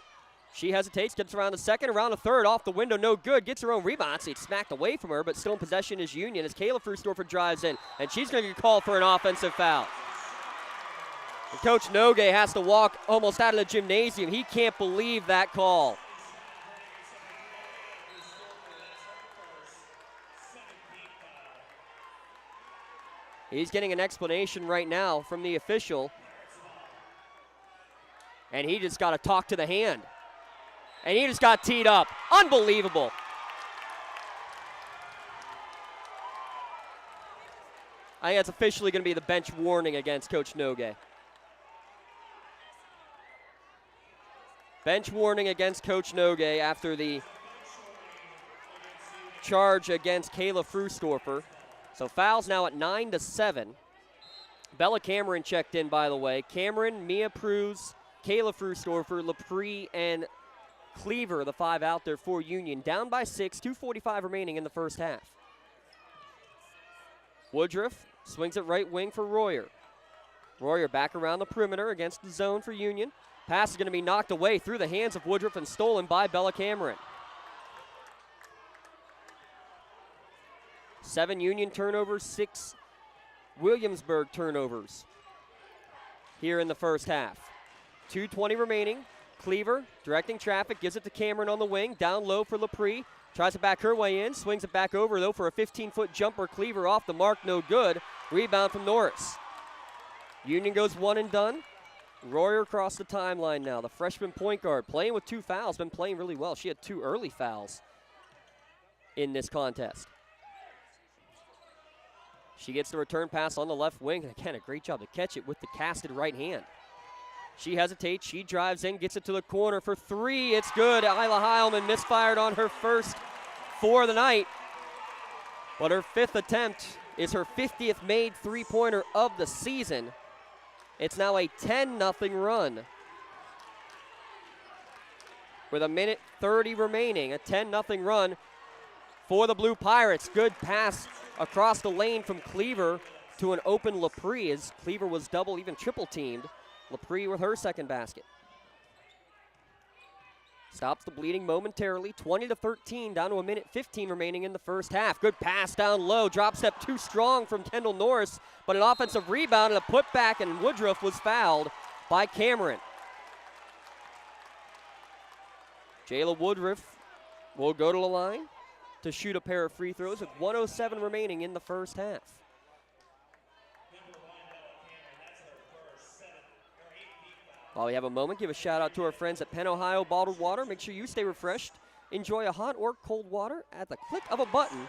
[SPEAKER 7] She hesitates, gets around the second, around the third, off the window, no good. Gets her own rebound. It's smacked away from her, but still in possession is Union as Kayla Frustorfer drives in, and she's going to get called for an offensive foul. And Coach Nogue has to walk almost out of the gymnasium. He can't believe that call. He's getting an explanation right now from the official, and he just got to talk to the hand. And he just got teed up. Unbelievable. I think that's officially going to be the bench warning against Coach Nogue. Bench warning against Coach Nogue after the charge against Kayla Frustorfer. So fouls now at 9-7. Bella Cameron checked in, by the way. Cameron, Mia Pruse, Kayla Frustorfer, Lepre, and Cleaver, the 5 out there for Union. Down by 6, 2:45 remaining in the first half. Woodruff swings it right wing for Royer. Royer back around the perimeter against the zone for Union. Pass is going to be knocked away through the hands of Woodruff and stolen by Bella Cameron. 7 Union turnovers, 6 Williamsburg turnovers here in the first half. 2:20 remaining. Cleaver directing traffic, gives it to Cameron on the wing. Down low for Lepre. Tries it back her way in. Swings it back over, though, for a 15-foot jumper. Cleaver off the mark, no good. Rebound from Norris. Union goes one and done. Royer across the timeline now. The freshman point guard playing with 2 fouls. Been playing really well. She had 2 early fouls in this contest. She gets the return pass on the left wing. And again, a great job to catch it with the casted right hand. She hesitates. She drives in, gets it to the corner for 3. It's good. Isla Heilman misfired on her first 4 of the night. But her 5th attempt is her 50th made three-pointer of the season. It's now a 10-0 run. With a minute 30 remaining, a 10-0 run for the Blue Pirates. Good pass across the lane from Cleaver to an open Lepre as Cleaver was double, even triple teamed. Lepre with her second basket. Stops the bleeding momentarily. 20-13, down to a minute 15 remaining in the first half. Good pass down low. Drop step too strong from Kendall Norris, but an offensive rebound and a putback, and Woodruff was fouled by Cameron. Jayla Woodruff will go to the line to shoot a pair of free throws with 1:07 remaining in the first half. While we have a moment, give a shout out to our friends at Penn Ohio Bottled Water. Make sure you stay refreshed. Enjoy a hot or cold water at the click of a button,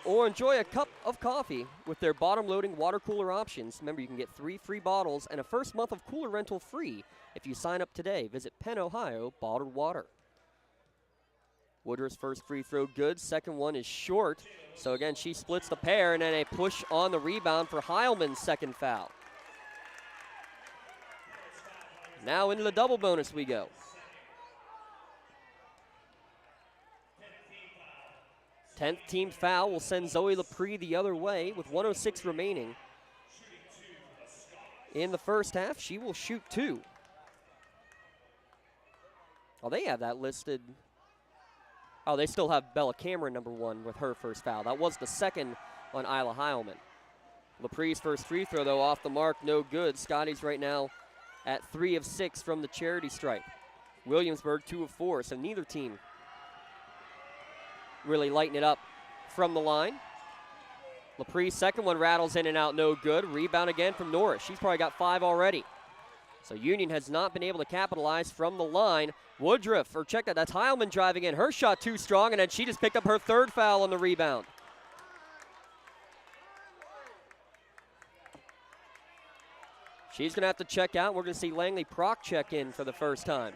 [SPEAKER 7] or enjoy a cup of coffee with their bottom-loading water cooler options. Remember, you can get 3 free bottles and a first month of cooler rental free if you sign up today. Visit Penn Ohio Bottled Water. Woodruff's first free throw good. Second one is short. So again, she splits the pair, and then a push on the rebound for Heilman's second foul. Now into the double bonus we go. 10th team foul will send Zoe Lepre the other way with 1:06 remaining. In the first half, she will shoot 2. Oh, they have that listed. Oh, they still have Bella Cameron number 1 with her first foul. That was the second on Isla Heilman. Lepre's first free throw, though, off the mark, no good. Scotties right now at 3 of 6 from the charity stripe. Williamsburg 2 of 4, so neither team really lighting it up from the line. Lepre's second one rattles in and out, no good. Rebound again from Norris. She's probably got 5 already. So Union has not been able to capitalize from the line. Woodruff, or check that, that's Heilman driving in. Her shot too strong, and then she just picked up her 3rd foul on the rebound. She's going to have to check out. We're going to see Langley Prock check in for the first time.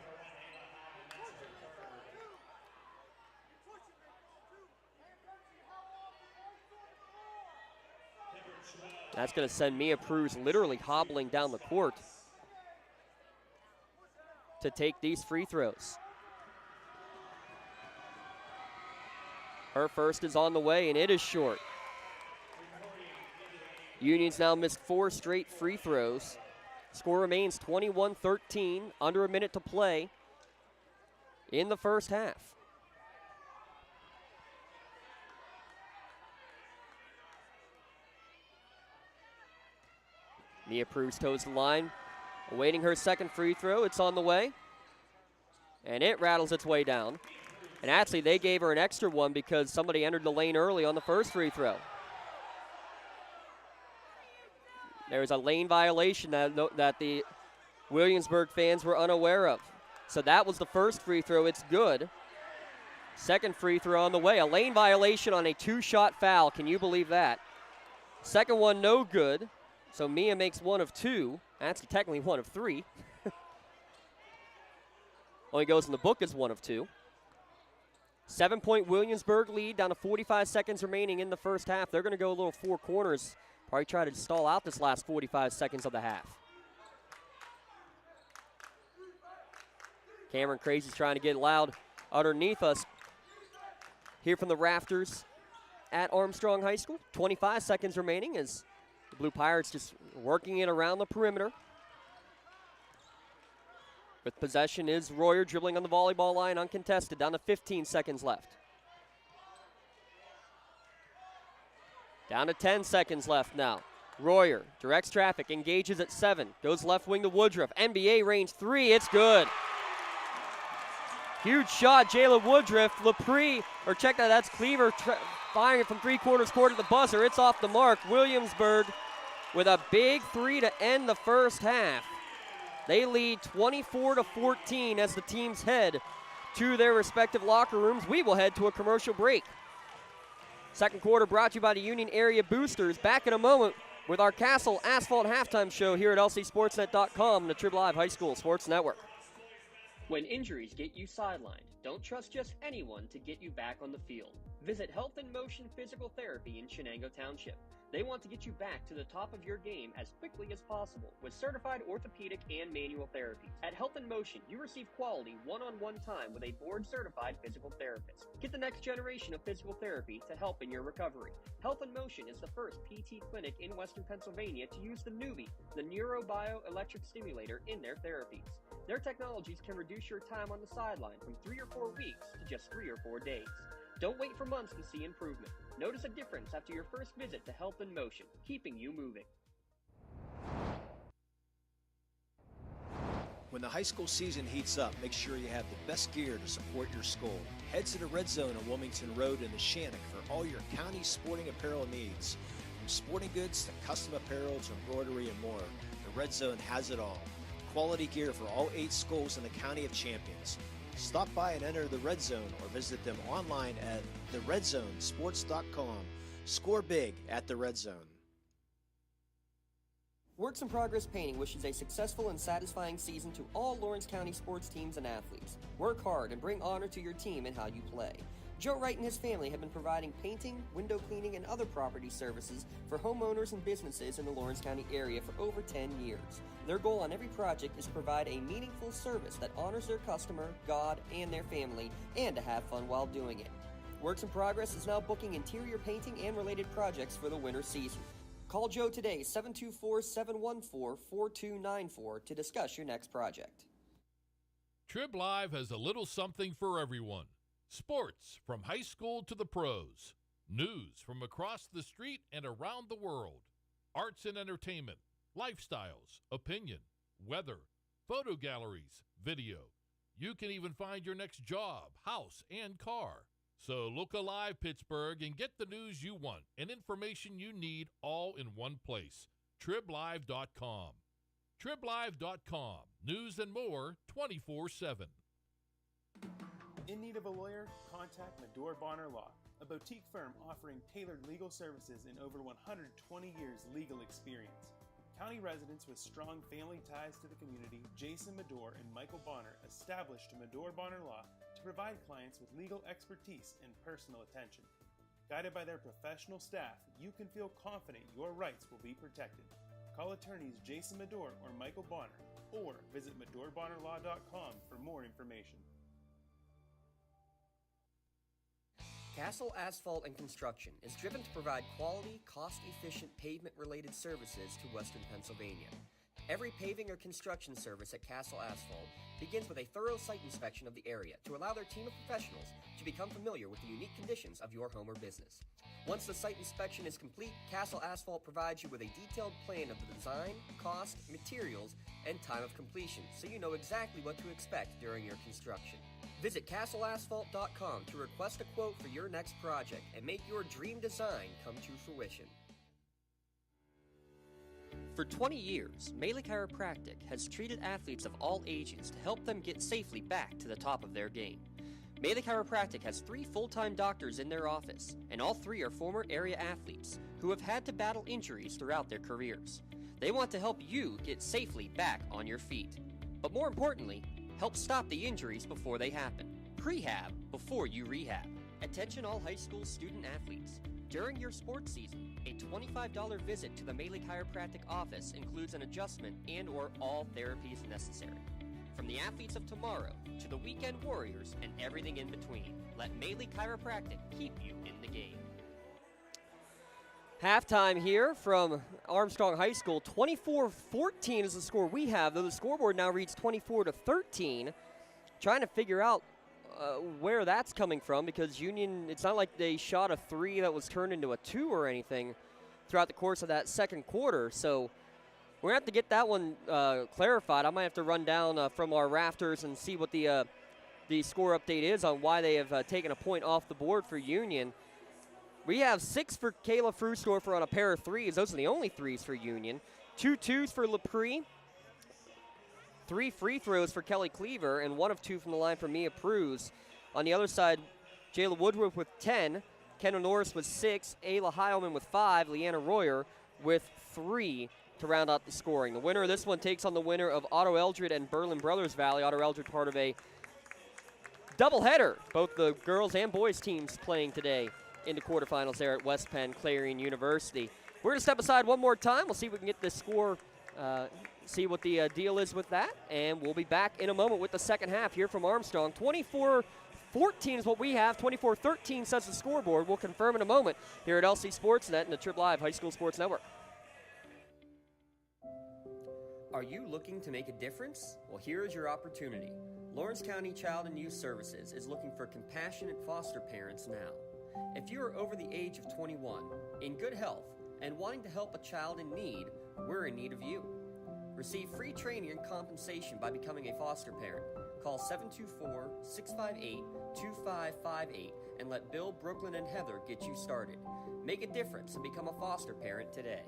[SPEAKER 7] That's going to send Mia Pruz literally hobbling down the court to take these free throws. Her first is on the way, and it is short. Union's now missed 4 straight free throws. Score remains 21-13, under a minute to play in the first half. Mia Pruz toes the line, awaiting her second free throw. It's on the way, and it rattles its way down. And actually, they gave her an extra one because somebody entered the lane early on the first free throw. There was a lane violation that the Williamsburg fans were unaware of. So that was the first free throw. It's good. Second free throw on the way. A lane violation on a 2-shot foul. Can you believe that? Second one, no good. So Mia makes 1 of 2. That's technically 1 of 3. Only goes in the book as 1 of 2. 7-point Williamsburg lead, down to 45 seconds remaining in the first half. They're going to go a little 4 corners. Probably try to stall out this last 45 seconds of the half. Cameron Crazy's trying to get loud underneath us here from the rafters at Armstrong High School. 25 seconds remaining as the Blue Pirates just working it around the perimeter. With possession is Royer dribbling on the volleyball line uncontested, down to 15 seconds left. Down to 10 seconds left now. Royer directs traffic, engages at 7, goes left wing to Woodruff. NBA range 3, it's good. Huge shot, Jayla Woodruff. That's Cleaver firing from three-quarters court at the buzzer. It's off the mark. Williamsburg with a big 3 to end the first half. They lead 24-14 as the teams head to their respective locker rooms. We will head to a commercial break. Second quarter brought to you by the Union Area Boosters. Back in a moment with our Castle Asphalt halftime show here at lcsportsnet.com and the Trib Live High School Sports Network. When injuries get you sidelined, don't trust just anyone to get you back on the field. Visit Health in Motion Physical Therapy in Shenango Township. They want to get you back to the top of your game as quickly as possible with certified orthopedic and manual therapies. At Health in Motion, you receive quality one-on-one time with a board-certified physical therapist. Get the next generation of physical therapy to help in your recovery. Health in Motion is the first PT clinic in Western Pennsylvania to use the Newbie, the neurobioelectric stimulator, in their therapies. Their technologies can reduce your time on the sideline from 3 or 4 weeks to just 3 or 4 days. Don't wait for months to see improvement. Notice a difference after your first visit to Health in Motion, keeping you moving.
[SPEAKER 18] When the high school season heats up, make sure you have the best gear to support your school. Head to the Red Zone on Wilmington Road in the Shannock for all your county sporting apparel needs. From sporting goods to custom apparel to embroidery and more, the Red Zone has it all. Quality gear for all 8 schools in the County of Champions. Stop by and enter the Red Zone or visit them online at theredzonesports.com. Score big at the Red Zone.
[SPEAKER 7] Works in Progress Painting wishes a successful and satisfying season to all Lawrence County sports teams and athletes. Work hard and bring honor to your team and how you play. Joe Wright and his family have been providing painting, window cleaning, and other property services for homeowners and businesses in the Lawrence County area for over 10 years. Their goal on every project is to provide a meaningful service that honors their customer, God, and their family, and to have fun while doing it. Works in Progress is now booking interior painting and related projects for the winter season. Call Joe today, 724-714-4294, to discuss your next project.
[SPEAKER 1] Trib Live has a little something for everyone. Sports from high school to the pros. News from across the street and around the world. Arts and entertainment. Lifestyles, opinion, weather, photo galleries, video. You can even find your next job, house, and car. So look alive, Pittsburgh, and get the news you want and information you need all in one place. TribLive.com. TribLive.com. News and more 24/7.
[SPEAKER 15] In need of a lawyer? Contact Medore Bonner Law, a boutique firm offering tailored legal services in over 120 years legal experience. County residents with strong family ties to the community, Jason Medore and Michael Bonner, established Medore Bonner Law to provide clients with legal expertise and personal attention. Guided by their professional staff, you can feel confident your rights will be protected. Call attorneys Jason Medore or Michael Bonner, or visit MedoreBonnerLaw.com for more information.
[SPEAKER 7] Castle Asphalt and Construction is driven to provide quality, cost-efficient pavement-related services to Western Pennsylvania. Every paving or construction service at Castle Asphalt begins with a thorough site inspection of the area to allow their team of professionals to become familiar with the unique conditions of your home or business. Once the site inspection is complete, Castle Asphalt provides you with a detailed plan of the design, cost, materials, and time of completion, so you know exactly what to expect during your construction. Visit castleasphalt.com to request a quote for your next project and make your dream design come to fruition. For 20 years, Melee Chiropractic has treated athletes of all ages to help them get safely back to the top of their game. Melee Chiropractic has 3 full-time doctors in their office, and all 3 are former area athletes who have had to battle injuries throughout their careers. They want to help you get safely back on your feet. But more importantly, help stop the injuries before they happen. Prehab before you rehab. Attention all high school student athletes. During your sports season, a $25 visit to the Melee Chiropractic office includes an adjustment and/or all therapies necessary.
[SPEAKER 2] From the athletes of tomorrow to the weekend warriors and everything in between, let Melee Chiropractic keep you in the game.
[SPEAKER 7] Halftime here from Armstrong High School. 24-14 is the score we have, though the scoreboard now reads 24-13. Trying to figure out where that's coming from, because Union, it's not like they shot a 3 that was turned into a 2 or anything throughout the course of that second quarter. So we're going to have to get that one clarified. I might have to run down from our rafters and see what the score update is on why they have taken a point off the board for Union. We have 6 for Kayla Frusdorfer on a pair of 3s. Those are the only 3s for Union. 2 2s for LaPree. 3 free throws for Kelly Cleaver, and 1 of 2 from the line for Mia Pruz. On the other side, Jayla Woodruff with 10. Kendall Norris with 6. Ayla Heilman with 5. Leanna Royer with 3 to round out the scoring. The winner of this one takes on the winner of Otto Eldred and Berlin Brothers Valley. Otto Eldred part of a doubleheader. Both the girls and boys teams playing today in the quarterfinals there at West Penn Clarion University. We're going to step aside one more time. We'll see if we can get this score, see what the deal is with that, and we'll be back in a moment with the second half here from Armstrong. 24-14 is what we have. 24-13 says the scoreboard. We'll confirm in a moment here at LC SportsNet and the Trib Live High School Sports Network.
[SPEAKER 2] Are you looking to make a difference? Well, here is your opportunity. Lawrence County Child and Youth Services is looking for compassionate foster parents now. If you are over the age of 21, in good health, and wanting to help a child in need, we're in need of you. Receive free training and compensation by becoming a foster parent. Call 724-658-2558 and let Bill, Brooklyn, and Heather get you started. Make a difference and become a foster parent today.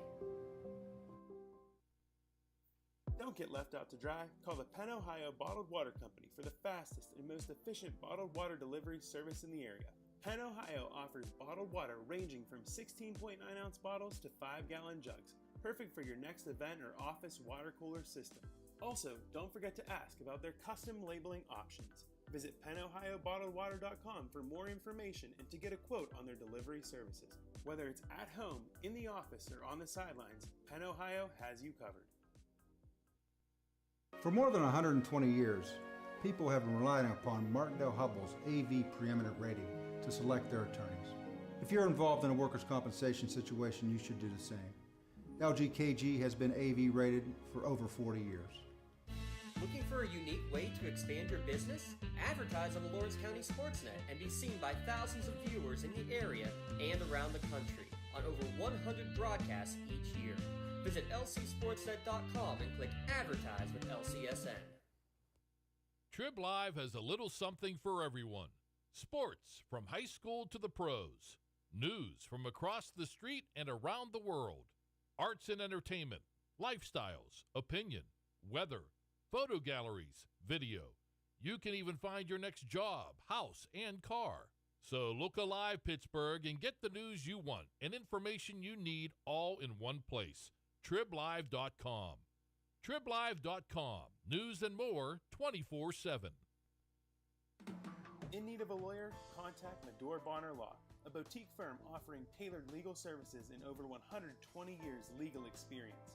[SPEAKER 15] Don't get left out to dry. Call the Penn Ohio Bottled Water Company for the fastest and most efficient bottled water delivery service in the area. Penn Ohio offers bottled water ranging from 16.9-ounce bottles to 5-gallon jugs, perfect for your next event or office water cooler system. Also, don't forget to ask about their custom labeling options. Visit PennOhioBottledWater.com for more information and to get a quote on their delivery services. Whether it's at home, in the office, or on the sidelines, Penn Ohio has you covered.
[SPEAKER 12] For more than 120 years, people have been relying upon Martindale-Hubbell's AV preeminent rating to select their attorneys. If you're involved in a workers' compensation situation, you should do the same. LGKG has been AV rated for over 40 years.
[SPEAKER 2] Looking for a unique way to expand your business? Advertise on the Lawrence County SportsNet and be seen by thousands of viewers in the area and around the country on over 100 broadcasts each year. Visit lcsportsnet.com and click Advertise with LCSN.
[SPEAKER 1] Trib Live has a little something for everyone. Sports from high school to the pros. News from across the street and around the world. Arts and entertainment, lifestyles, opinion, weather, photo galleries, video. You can even find your next job, house, and car. So look alive, Pittsburgh, and get the news you want and information you need all in one place. TribLive.com. TribLive.com. News and more 24/7.
[SPEAKER 15] In need of a lawyer? Contact Medore Bonner Law, a boutique firm offering tailored legal services and over 120 years legal experience.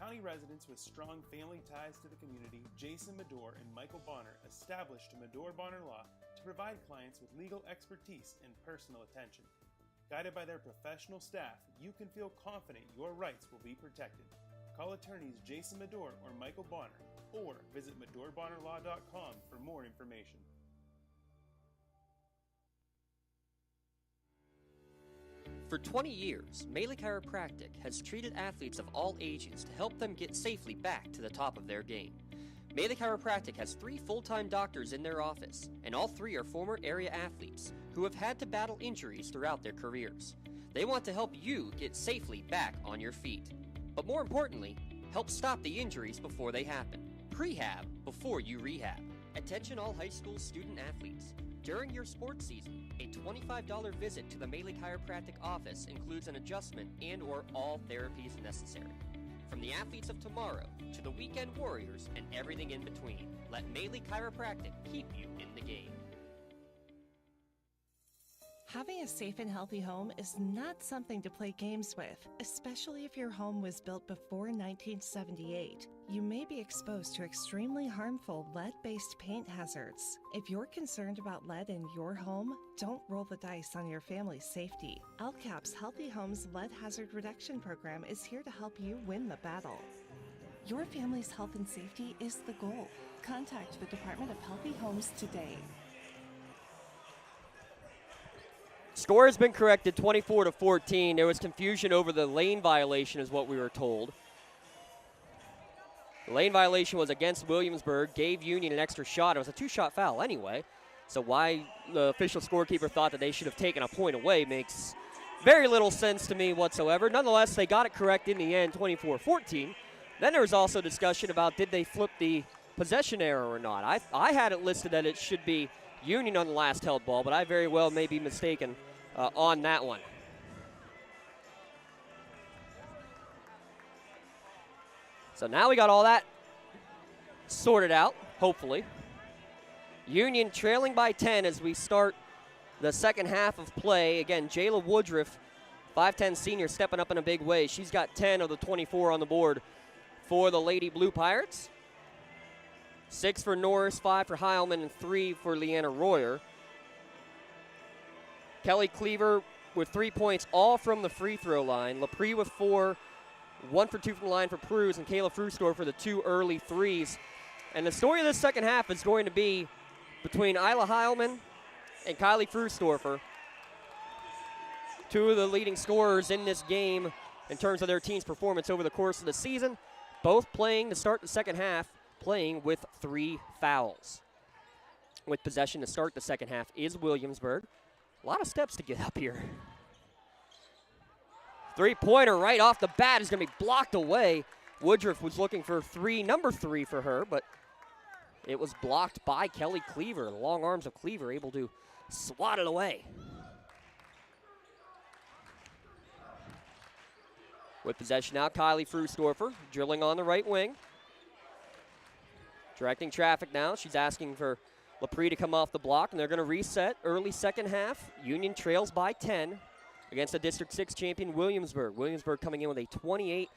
[SPEAKER 15] County residents with strong family ties to the community, Jason Medore and Michael Bonner, established Medore Bonner Law to provide clients with legal expertise and personal attention. Guided by their professional staff, you can feel confident your rights will be protected. Call attorneys Jason Medore or Michael Bonner, or visit MedoreBonnerLaw.com for more information.
[SPEAKER 2] For 20 years, Melee Chiropractic has treated athletes of all ages to help them get safely back to the top of their game. Melee Chiropractic has 3 full-time doctors in their office, and all 3 are former area athletes who have had to battle injuries throughout their careers. They want to help you get safely back on your feet. But more importantly, help stop the injuries before they happen. Prehab before you rehab. Attention all high school student athletes. During your sports season, a $25 visit to the Melee Chiropractic office includes an adjustment and or all therapies necessary. From the athletes of tomorrow to the weekend warriors and everything in between, let Melee Chiropractic keep you in the game.
[SPEAKER 19] Having a safe and healthy home is not something to play games with, especially if your home was built before 1978. You may be exposed to extremely harmful lead-based paint hazards. If you're concerned about lead in your home, don't roll the dice on your family's safety. LCAP's Healthy Homes Lead Hazard Reduction Program is here to help you win the battle. Your family's health and safety is the goal. Contact the Department of Healthy Homes today.
[SPEAKER 7] Score has been corrected, 24-14. There was confusion over the lane violation is what we were told. The lane violation was against Williamsburg, gave Union an extra shot. It was a 2-shot foul anyway. So why the official scorekeeper thought that they should have taken a point away makes very little sense to me whatsoever. Nonetheless, they got it correct in the end, 24-14. Then there was also discussion about did they flip the possession error or not. I had it listed that it should be Union on the last held ball, but I very well may be mistaken on that one. So now we got all that sorted out, hopefully. Union trailing by 10 as we start the second half of play. Again, Jayla Woodruff, 5'10 senior, stepping up in a big way. She's got 10 of the 24 on the board for the Lady Blue Pirates. 6 for Norris, 5 for Heilman, and 3 for Leanna Royer. Kelly Cleaver with 3 points, all from the free throw line. LaPree with 4, 1 for 2 from the line for Pruz, and Kayla Frustor for the 2 early threes. And the story of this second half is going to be between Isla Heilman and Kylie Frustorfer, 2 of the leading scorers in this game in terms of their team's performance over the course of the season, both playing to start the second half, playing with 3 fouls. With possession to start the second half is Williamsburg. A lot of steps to get up here. 3-pointer right off the bat is going to be blocked away. Woodruff was looking for number 3 for her, but it was blocked by Kelly Cleaver. The long arms of Cleaver able to swat it away. With possession now, Kylie Frustorfer drilling on the right wing. Directing traffic now. She's asking for LaPree to come off the block, and they're going to reset early second half. Union trails by 10 against the District 6 champion Williamsburg. Williamsburg coming in with a 28-1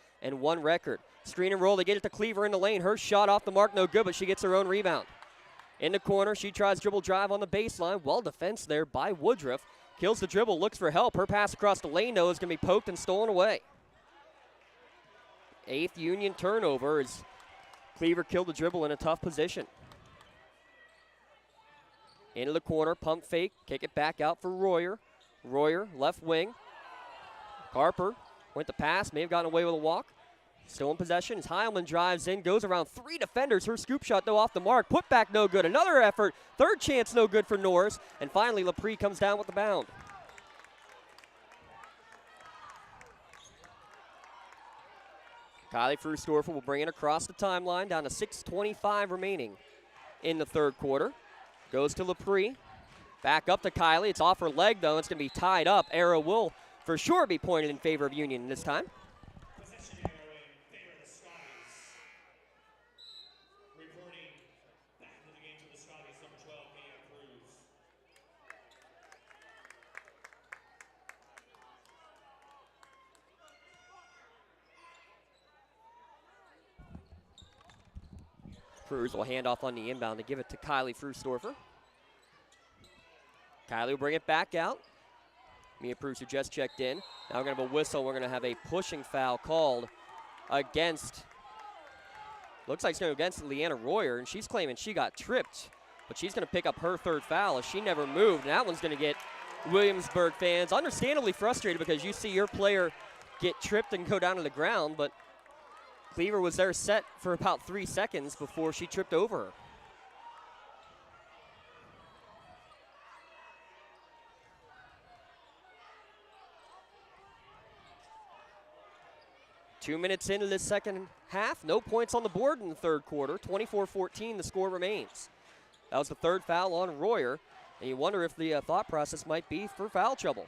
[SPEAKER 7] record. Screen and roll, they get it to Cleaver in the lane. Her shot off the mark, no good, but she gets her own rebound. In the corner, she tries dribble drive on the baseline. Well defensed there by Woodruff. Kills the dribble, looks for help. Her pass across the lane, though, is going to be poked and stolen away. 8th Union turnover as Cleaver killed the dribble in a tough position. Into the corner, pump fake, kick it back out for Royer. Royer, left wing. Harper went the pass, may have gotten away with a walk. Still in possession as Heilman drives in, goes around 3 defenders. Her scoop shot, though, off the mark. Put back, no good. Another effort. Third chance, no good for Norris. And finally, LaPree comes down with the bound. Kylie Frustorfer will bring it across the timeline, down to 6:25 remaining in the third quarter. Goes to LaPree. Back up to Kylie. It's off her leg, though. It's going to be tied up. Arrow will for sure be pointed in favor of Union this time.
[SPEAKER 20] Possession arrow in favor of the Scotties. Reporting back into the game for the Scotties, number 12, Kayla Cruz.
[SPEAKER 7] Cruz will hand off on the inbound to give it to Kylie Frustorfer. Kylie will bring it back out. Mia Cruz, who just checked in. Now we're going to have a whistle. We're going to have a pushing foul called against, looks like it's going to go against Leanna Royer, and she's claiming she got tripped, but she's going to pick up her third foul as she never moved, and that one's going to get Williamsburg fans understandably frustrated because you see your player get tripped and go down to the ground, but Cleaver was there set for about 3 seconds before she tripped over her. Two minutes into the second half, no points on the board in the third quarter. 24-14, the score remains. That was the third foul on Royer, and you wonder if the thought process might be for foul trouble.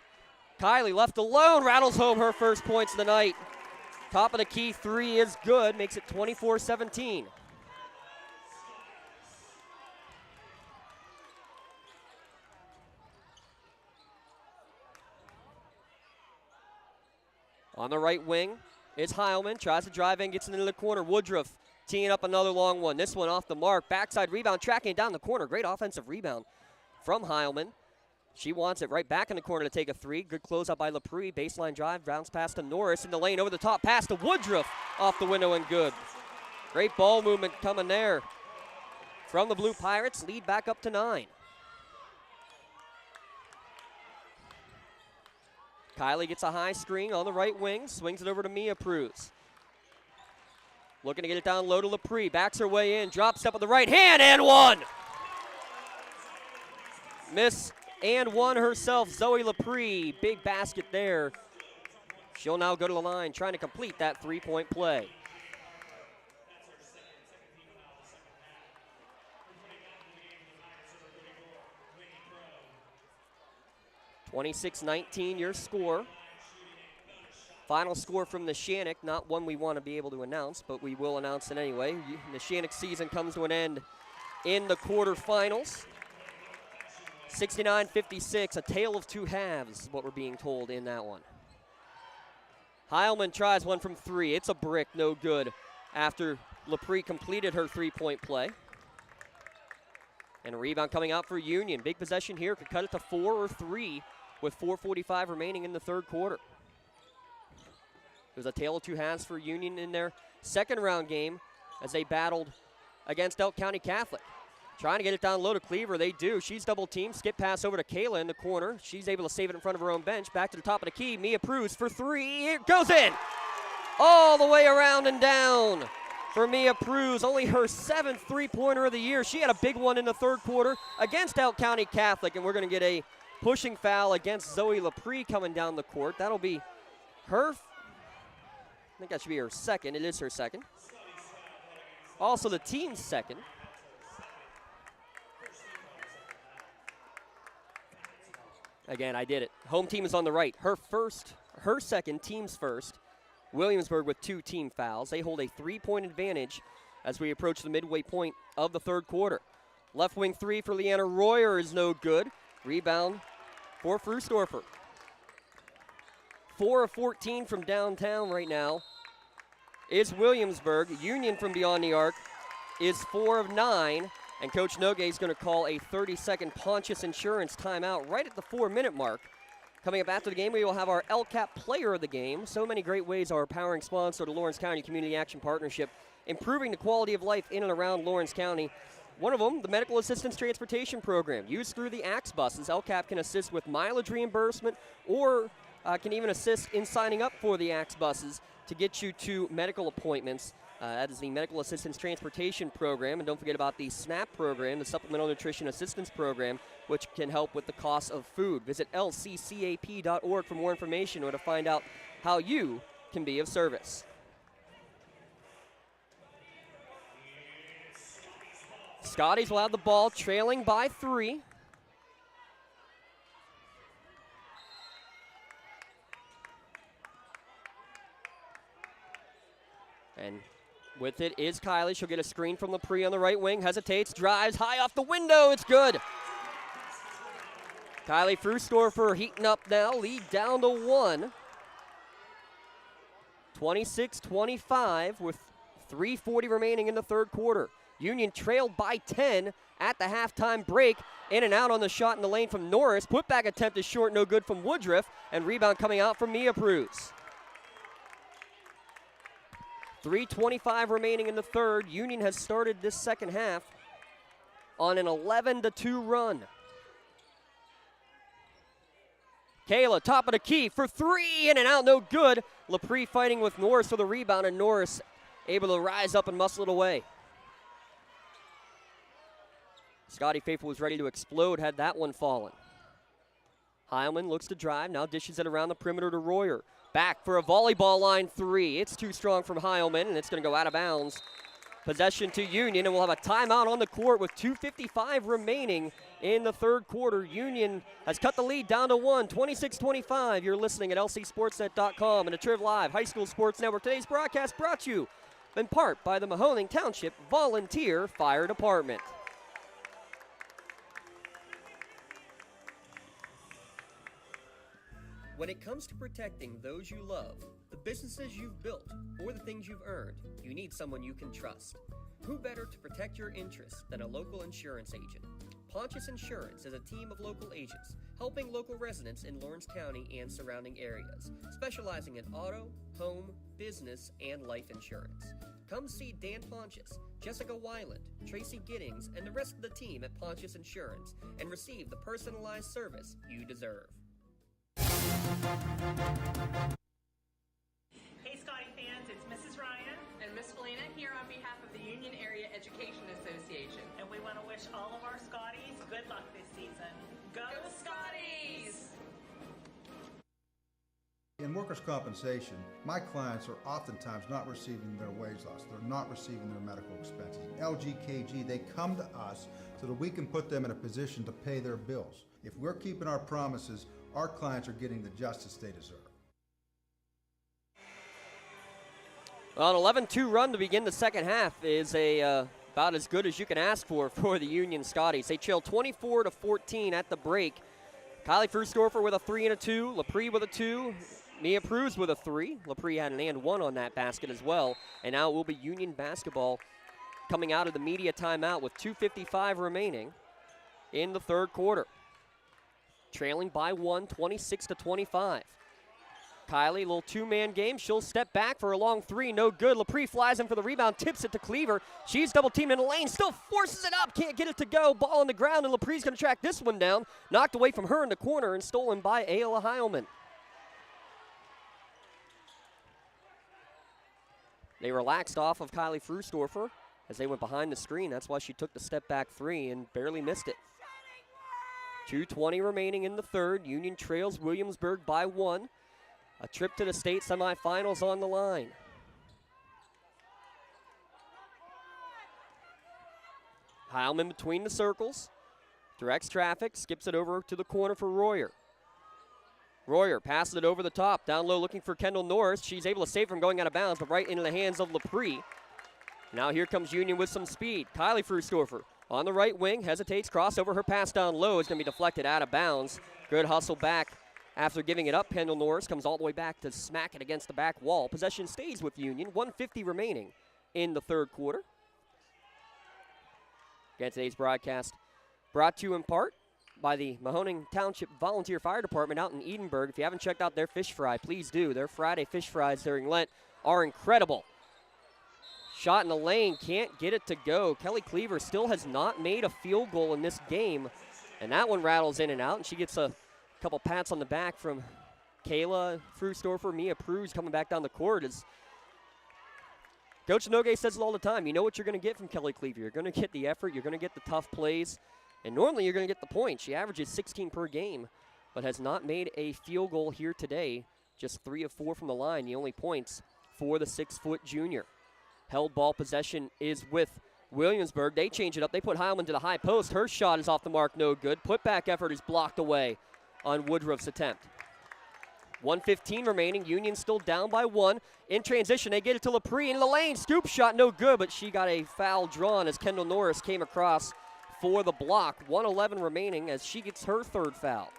[SPEAKER 7] Kylie left alone, rattles home her first points of the night. Top of the key three is good, makes it 24-17. On the right wing is Heilman. Tries to drive in, gets it into the corner. Woodruff teeing up another long one. This one off the mark. Backside rebound, tracking it down the corner. Great offensive rebound from Heilman. She wants it right back in the corner to take a three. Good closeout by Lepre. Baseline drive, bounce pass to Norris in the lane. Over the top, pass to Woodruff. Off the window and good. Great ball movement coming there from the Blue Pirates. Lead back up to 9. Kylie gets a high screen on the right wing. Swings it over to Mia Pruz. Looking to get it down low to Lepre. Backs her way in. Drop step with the right hand and one. Miss and one herself, Zoe Lepre. Big basket there. She'll now go to the line trying to complete that three-point play. (26-19) your score. Final score from the Shannock, not one we want to be able to announce, but we will announce it anyway. The Shannock season comes to an end in the quarterfinals. 69-56, a tale of two halves is what we're being told in that one. Heilman tries one from three. It's a brick, no good, after Lepre completed her three-point play. And a rebound coming out for Union. Big possession here, could cut it to 4 or 3 with 4:45 remaining in the third quarter. It was a tale of two halves for Union in their second round game as they battled against Elk County Catholic. Trying to get it down low to Cleaver. They do. She's double teamed. Skip pass over to Kayla in the corner. She's able to save it in front of her own bench. Back to the top of the key. Mia Pruz for three. It goes in. All the way around and down for Mia Pruz. Only her 7th three-pointer of the year. She had a big one in the third quarter against Elk County Catholic. And we're going to get a pushing foul against Zoe Lepre coming down the court. That'll be her. I think that should be her second. It is her second. Also the team's second. Again, I did it. Home team is on the right. Her second, team's first. Williamsburg with 2 team fouls. They hold a 3-point advantage as we approach the midway point of the third quarter. Left wing three for Leanna Royer is no good. Rebound for Frustorfer. 4 of 14 from downtown right now is Williamsburg. Union from beyond the arc is 4 of 9. And Coach Nogue is going to call a 30-second Pontius Insurance timeout right at the 4-minute mark. Coming up after the game, we will have our LCAP Player of the Game. So many great ways our powering sponsor, the Lawrence County Community Action Partnership, improving the quality of life in and around Lawrence County. One of them, the Medical Assistance Transportation Program. Used through the AXE buses, LCAP can assist with mileage reimbursement or can even assist in signing up for the AXE buses to get you to medical appointments. That is the Medical Assistance Transportation Program. And don't forget about the SNAP program, the Supplemental Nutrition Assistance Program, which can help with the cost of food. Visit lccap.org for more information or to find out how you can be of service. Scotties will have the ball, trailing by 3. And with it is Kylie. She'll get a screen from Lepre on the right wing. Hesitates, drives, high off the window. It's good. Kylie Frustorfer heating up now. Lead down to 1. 26-25 with 3:40 remaining in the third quarter. Union trailed by 10 at the halftime break. In and out on the shot in the lane from Norris. Putback attempt is short, no good from Woodruff. And rebound coming out from Mia Pruz. 3:25 remaining in the third. Union has started this second half on an 11-2 run. Kayla, top of the key for 3, in and out, no good. Lepre fighting with Norris for the rebound, and Norris able to rise up and muscle it away. Scotty Faithful was ready to explode had that one fallen. Heilman looks to drive, now dishes it around the perimeter to Royer. Back for a volleyball line 3. It's too strong from Heilman, and it's going to go out of bounds. Possession to Union, and we'll have a timeout on the court with 2:55 remaining in the third quarter. Union has cut the lead down to 1, 26-25. You're listening at lcsportsnet.com and a Triv Live High School Sports Network. Today's broadcast brought to you in part by the Mahoning Township Volunteer Fire Department. When it comes to protecting those you love, the businesses you've built, or the things you've earned, you need someone you can trust. Who better to protect your interests than a local insurance agent? Pontius Insurance is a team of local agents helping local residents in Lawrence County and surrounding areas, specializing in auto, home, business, and life insurance. Come see Dan Pontius, Jessica Weiland, Tracy Giddings, and the rest of the team at Pontius Insurance and receive the personalized service you deserve.
[SPEAKER 14] Hey Scotty fans, it's Mrs. Ryan and Miss Felina here on behalf of the Union Area Education Association.
[SPEAKER 13] And we want to wish all of our Scotties good luck this season. Go Scotties!
[SPEAKER 12] In workers' compensation, my clients are oftentimes not receiving their wage loss. They're not receiving their medical expenses. LGKG, they come to us so that we can put them in a position to pay their bills. If we're keeping our promises, our clients are getting the justice they deserve.
[SPEAKER 7] Well, an 11-2 run to begin the second half is about as good as you can ask for the Union Scotties. They trail 24-14 at the break. Kylie Frusdorfer with a 3 and a 2, Lepre with a 2, Mia Pruz with a 3. Lepre had an and 1 on that basket as well. And now it will be Union basketball coming out of the media timeout with 2:55 remaining in the third quarter. Trailing by 1, 26-25. Kylie, little two-man game. She'll step back for a long three. No good. Lepre flies in for the rebound, tips it to Cleaver. She's double-teamed in the lane, still forces it up. Can't get it to go. Ball on the ground, and Lepre's going to track this one down. Knocked away from her in the corner and stolen by Ayla Heilman. They relaxed off of Kylie Frusdorfer as they went behind the screen. That's why she took the step-back three and barely missed it. 2:20 remaining in the third. Union trails Williamsburg by 1. A trip to the state semifinals on the line. Heilman between the circles. Directs traffic, skips it over to the corner for Royer. Royer passes it over the top, down low looking for Kendall Norris. She's able to save from going out of bounds, but right into the hands of Lepre. Now here comes Union with some speed. Kylie Frusdorfer on the right wing, hesitates, crossover, her pass down low is going to be deflected out of bounds. Good hustle back after giving it up. Kendall Norris comes all the way back to smack it against the back wall. Possession stays with Union, 1:50 remaining in the third quarter. Again, today's broadcast brought to you in part by the Mahoning Township Volunteer Fire Department out in Edinburgh. If you haven't checked out their fish fry, please do. Their Friday fish fries during Lent are incredible. Shot in the lane, can't get it to go. Kelly Cleaver still has not made a field goal in this game, and that one rattles in and out, and she gets a couple pats on the back from Kayla Frusdorfer. Mia Pruz coming back down the court. As Coach Nogue says it all the time, you know what you're going to get from Kelly Cleaver. You're going to get the effort, you're going to get the tough plays, and normally you're going to get the points. She averages 16 per game, but has not made a field goal here today. Just 3 of 4 from the line, the only points for the 6-foot junior. Held ball possession is with Williamsburg. They change it up. They put Heilman to the high post. Her shot is off the mark, no good. Putback effort is blocked away on Woodruff's attempt. 1:15 remaining. Union still down by 1. In transition, they get it to Lepre in the lane. Scoop shot, no good, but she got a foul drawn as Kendall Norris came across for the block. 1:11 remaining as she gets her third foul.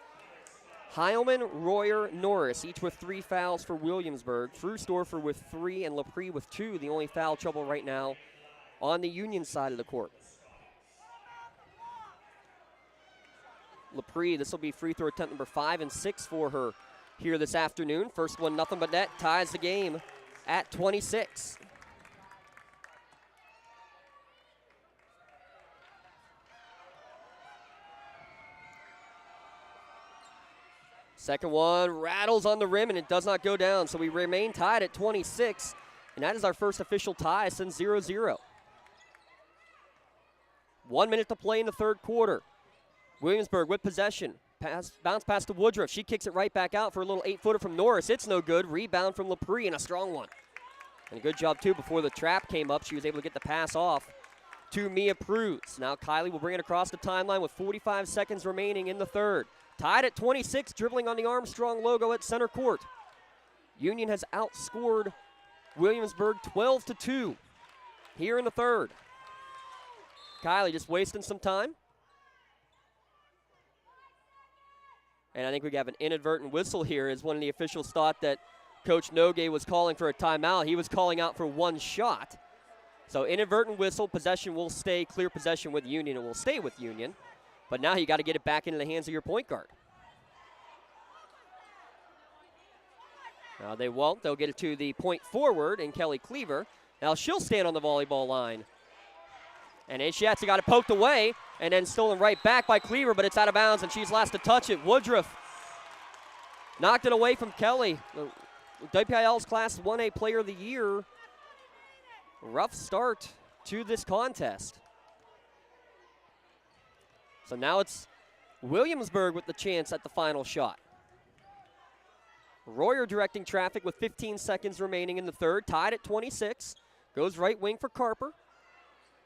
[SPEAKER 7] Heilman, Royer, Norris, each with 3 fouls for Williamsburg. Frusdorfer with 3 and Lepre with 2. The only foul trouble right now on the Union side of the court. Lepre, this will be free throw attempt number 5 and 6 for her here this afternoon. First one, nothing but net, ties the game at 26. Second one rattles on the rim, and it does not go down, so we remain tied at 26, and that is our first official tie since 0-0. 1 minute to play in the third quarter. Williamsburg with possession. Bounce pass to Woodruff. She kicks it right back out for a little 8-footer from Norris. It's no good. Rebound from Lepre, and a strong one. And a good job, too, before the trap came up. She was able to get the pass off to Mia Pruz. Now Kylie will bring it across the timeline with 45 seconds remaining in the third. Tied at 26, dribbling on the Armstrong logo at center court. Union has outscored Williamsburg 12-2 here in the third. Kylie just wasting some time. And I think we have an inadvertent whistle here, as one of the officials thought that Coach Nogue was calling for a timeout. He was calling out for one shot. So inadvertent whistle, possession will stay, clear possession with Union. It will stay with Union. But now you got to get it back into the hands of your point guard. Now they won't. They'll get it to the point forward in Kelly Cleaver. Now she'll stand on the volleyball line. And Ishiatsu got it poked away and then stolen right back by Cleaver, but it's out of bounds, and she's last to touch it. Woodruff knocked it away from Kelly. WPIAL's Class 1A Player of the Year. Rough start to this contest. So now it's Williamsburg with the chance at the final shot. Royer directing traffic with 15 seconds remaining in the third, tied at 26. Goes right wing for Carper.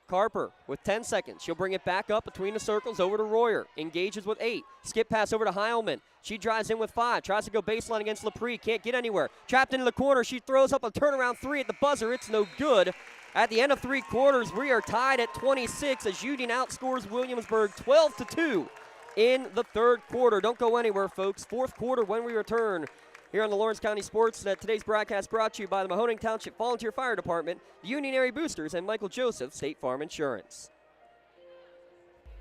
[SPEAKER 7] Carper with 10 seconds. She'll bring it back up between the circles over to Royer. Engages with 8. Skip pass over to Heilman. She drives in with 5. Tries to go baseline against Lepre. Can't get anywhere. Trapped into the corner. She throws up a turnaround 3 at the buzzer. It's no good. At the end of 3 quarters, we are tied at 26 as Union outscores Williamsburg 12-2 in the third quarter. Don't go anywhere, folks. Fourth quarter when we return here on the Lawrence County SportsNet. Today's broadcast brought to you by the Mahoning Township Volunteer Fire Department, the Union Area Boosters, and Michael Joseph State Farm Insurance.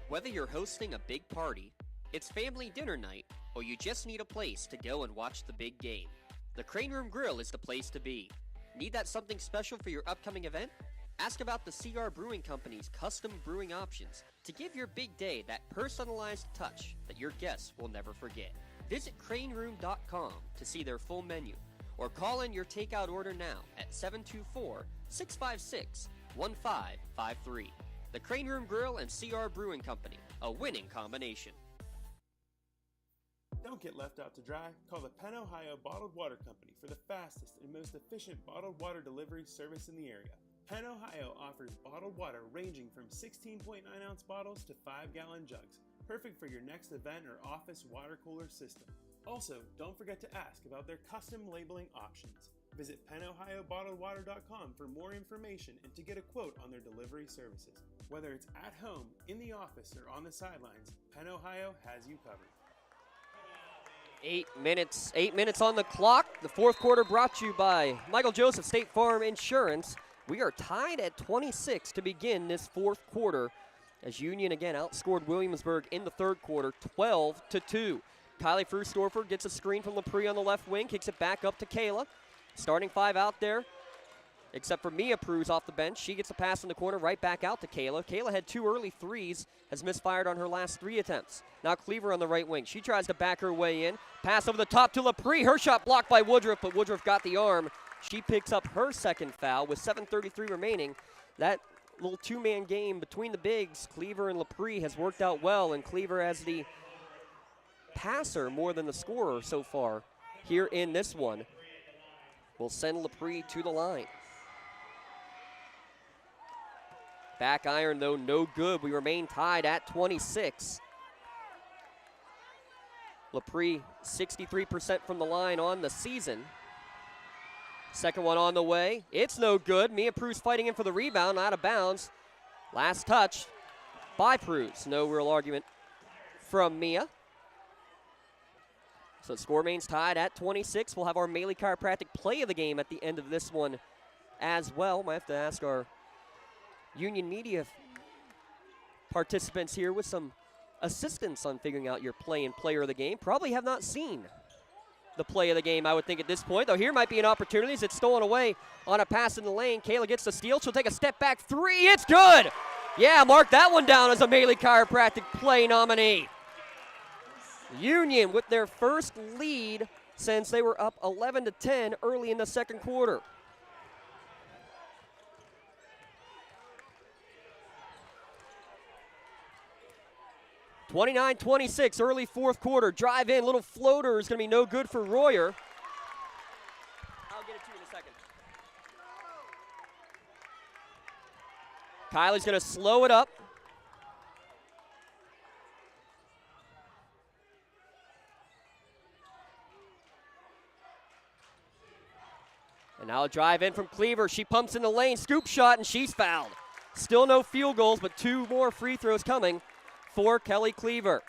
[SPEAKER 2] Whether you're hosting a big party, it's family dinner night, or you just need a place to go and watch the big game, the Crane Room Grill is the place to be. Need that something special for your upcoming event? Ask about the CR Brewing Company's custom brewing options to give your big day that personalized touch that your guests will never forget. Visit craneroom.com to see their full menu, or call in your takeout order now at 724-656-1553. The Crane Room Grill and CR Brewing Company, a winning combination.
[SPEAKER 15] Don't get left out to dry. Call the Penn Ohio Bottled Water Company for the fastest and most efficient bottled water delivery service in the area. Penn Ohio offers bottled water ranging from 16.9-ounce bottles to 5-gallon jugs, perfect for your next event or office water cooler system. Also, don't forget to ask about their custom labeling options. Visit PennOhioBottledWater.com for more information and to get a quote on their delivery services. Whether it's at home, in the office, or on the sidelines, Penn Ohio has you covered.
[SPEAKER 7] 8 minutes on the clock. The fourth quarter brought to you by Michael Joseph State Farm Insurance. We are tied at 26 to begin this fourth quarter as Union again outscored Williamsburg in the third quarter 12-2. Kylie Frustorfer gets a screen from Lepre on the left wing, kicks it back up to Kayla. Starting 5 out there, except for Mia Pruz off the bench. She gets a pass in the corner right back out to Kayla. Kayla had 2 early threes, has misfired on her last 3 attempts. Now Cleaver on the right wing. She tries to back her way in. Pass over the top to Lepre. Her shot blocked by Woodruff, but Woodruff got the arm. She picks up her second foul with 7:33 remaining. That little 2-man game between the bigs, Cleaver and Lepre, has worked out well, and Cleaver as the passer more than the scorer so far here in this one will send Lepre to the line. Back iron, though, no good. We remain tied at 26. Lepre, 63% from the line on the season. Second one on the way. It's no good. Mia Pruz fighting in for the rebound, out of bounds. Last touch by Pruz. No real argument from Mia. So the score remains tied at 26. We'll have our Maley Chiropractic play of the game at the end of this one as well. Might have to ask our Union Media participants here with some assistance on figuring out your play and player of the game. Probably have not seen the play of the game, I would think, at this point. Though here might be an opportunity as it's stolen away on a pass in the lane. Kayla gets the steal. She'll take a step back 3. It's good! Yeah, mark that one down as a Maley Chiropractic play nominee. Union with their first lead since they were up 11-10 early in the second quarter. (29-26) early fourth quarter. Drive in, little floater is going to be no good for Royer. I'll get it to you in a second. Kylie's going to slow it up. And now a drive in from Cleaver. She pumps in the lane, scoop shot, and she's fouled. Still no field goals, but 2 more free throws coming for Kelly Cleaver.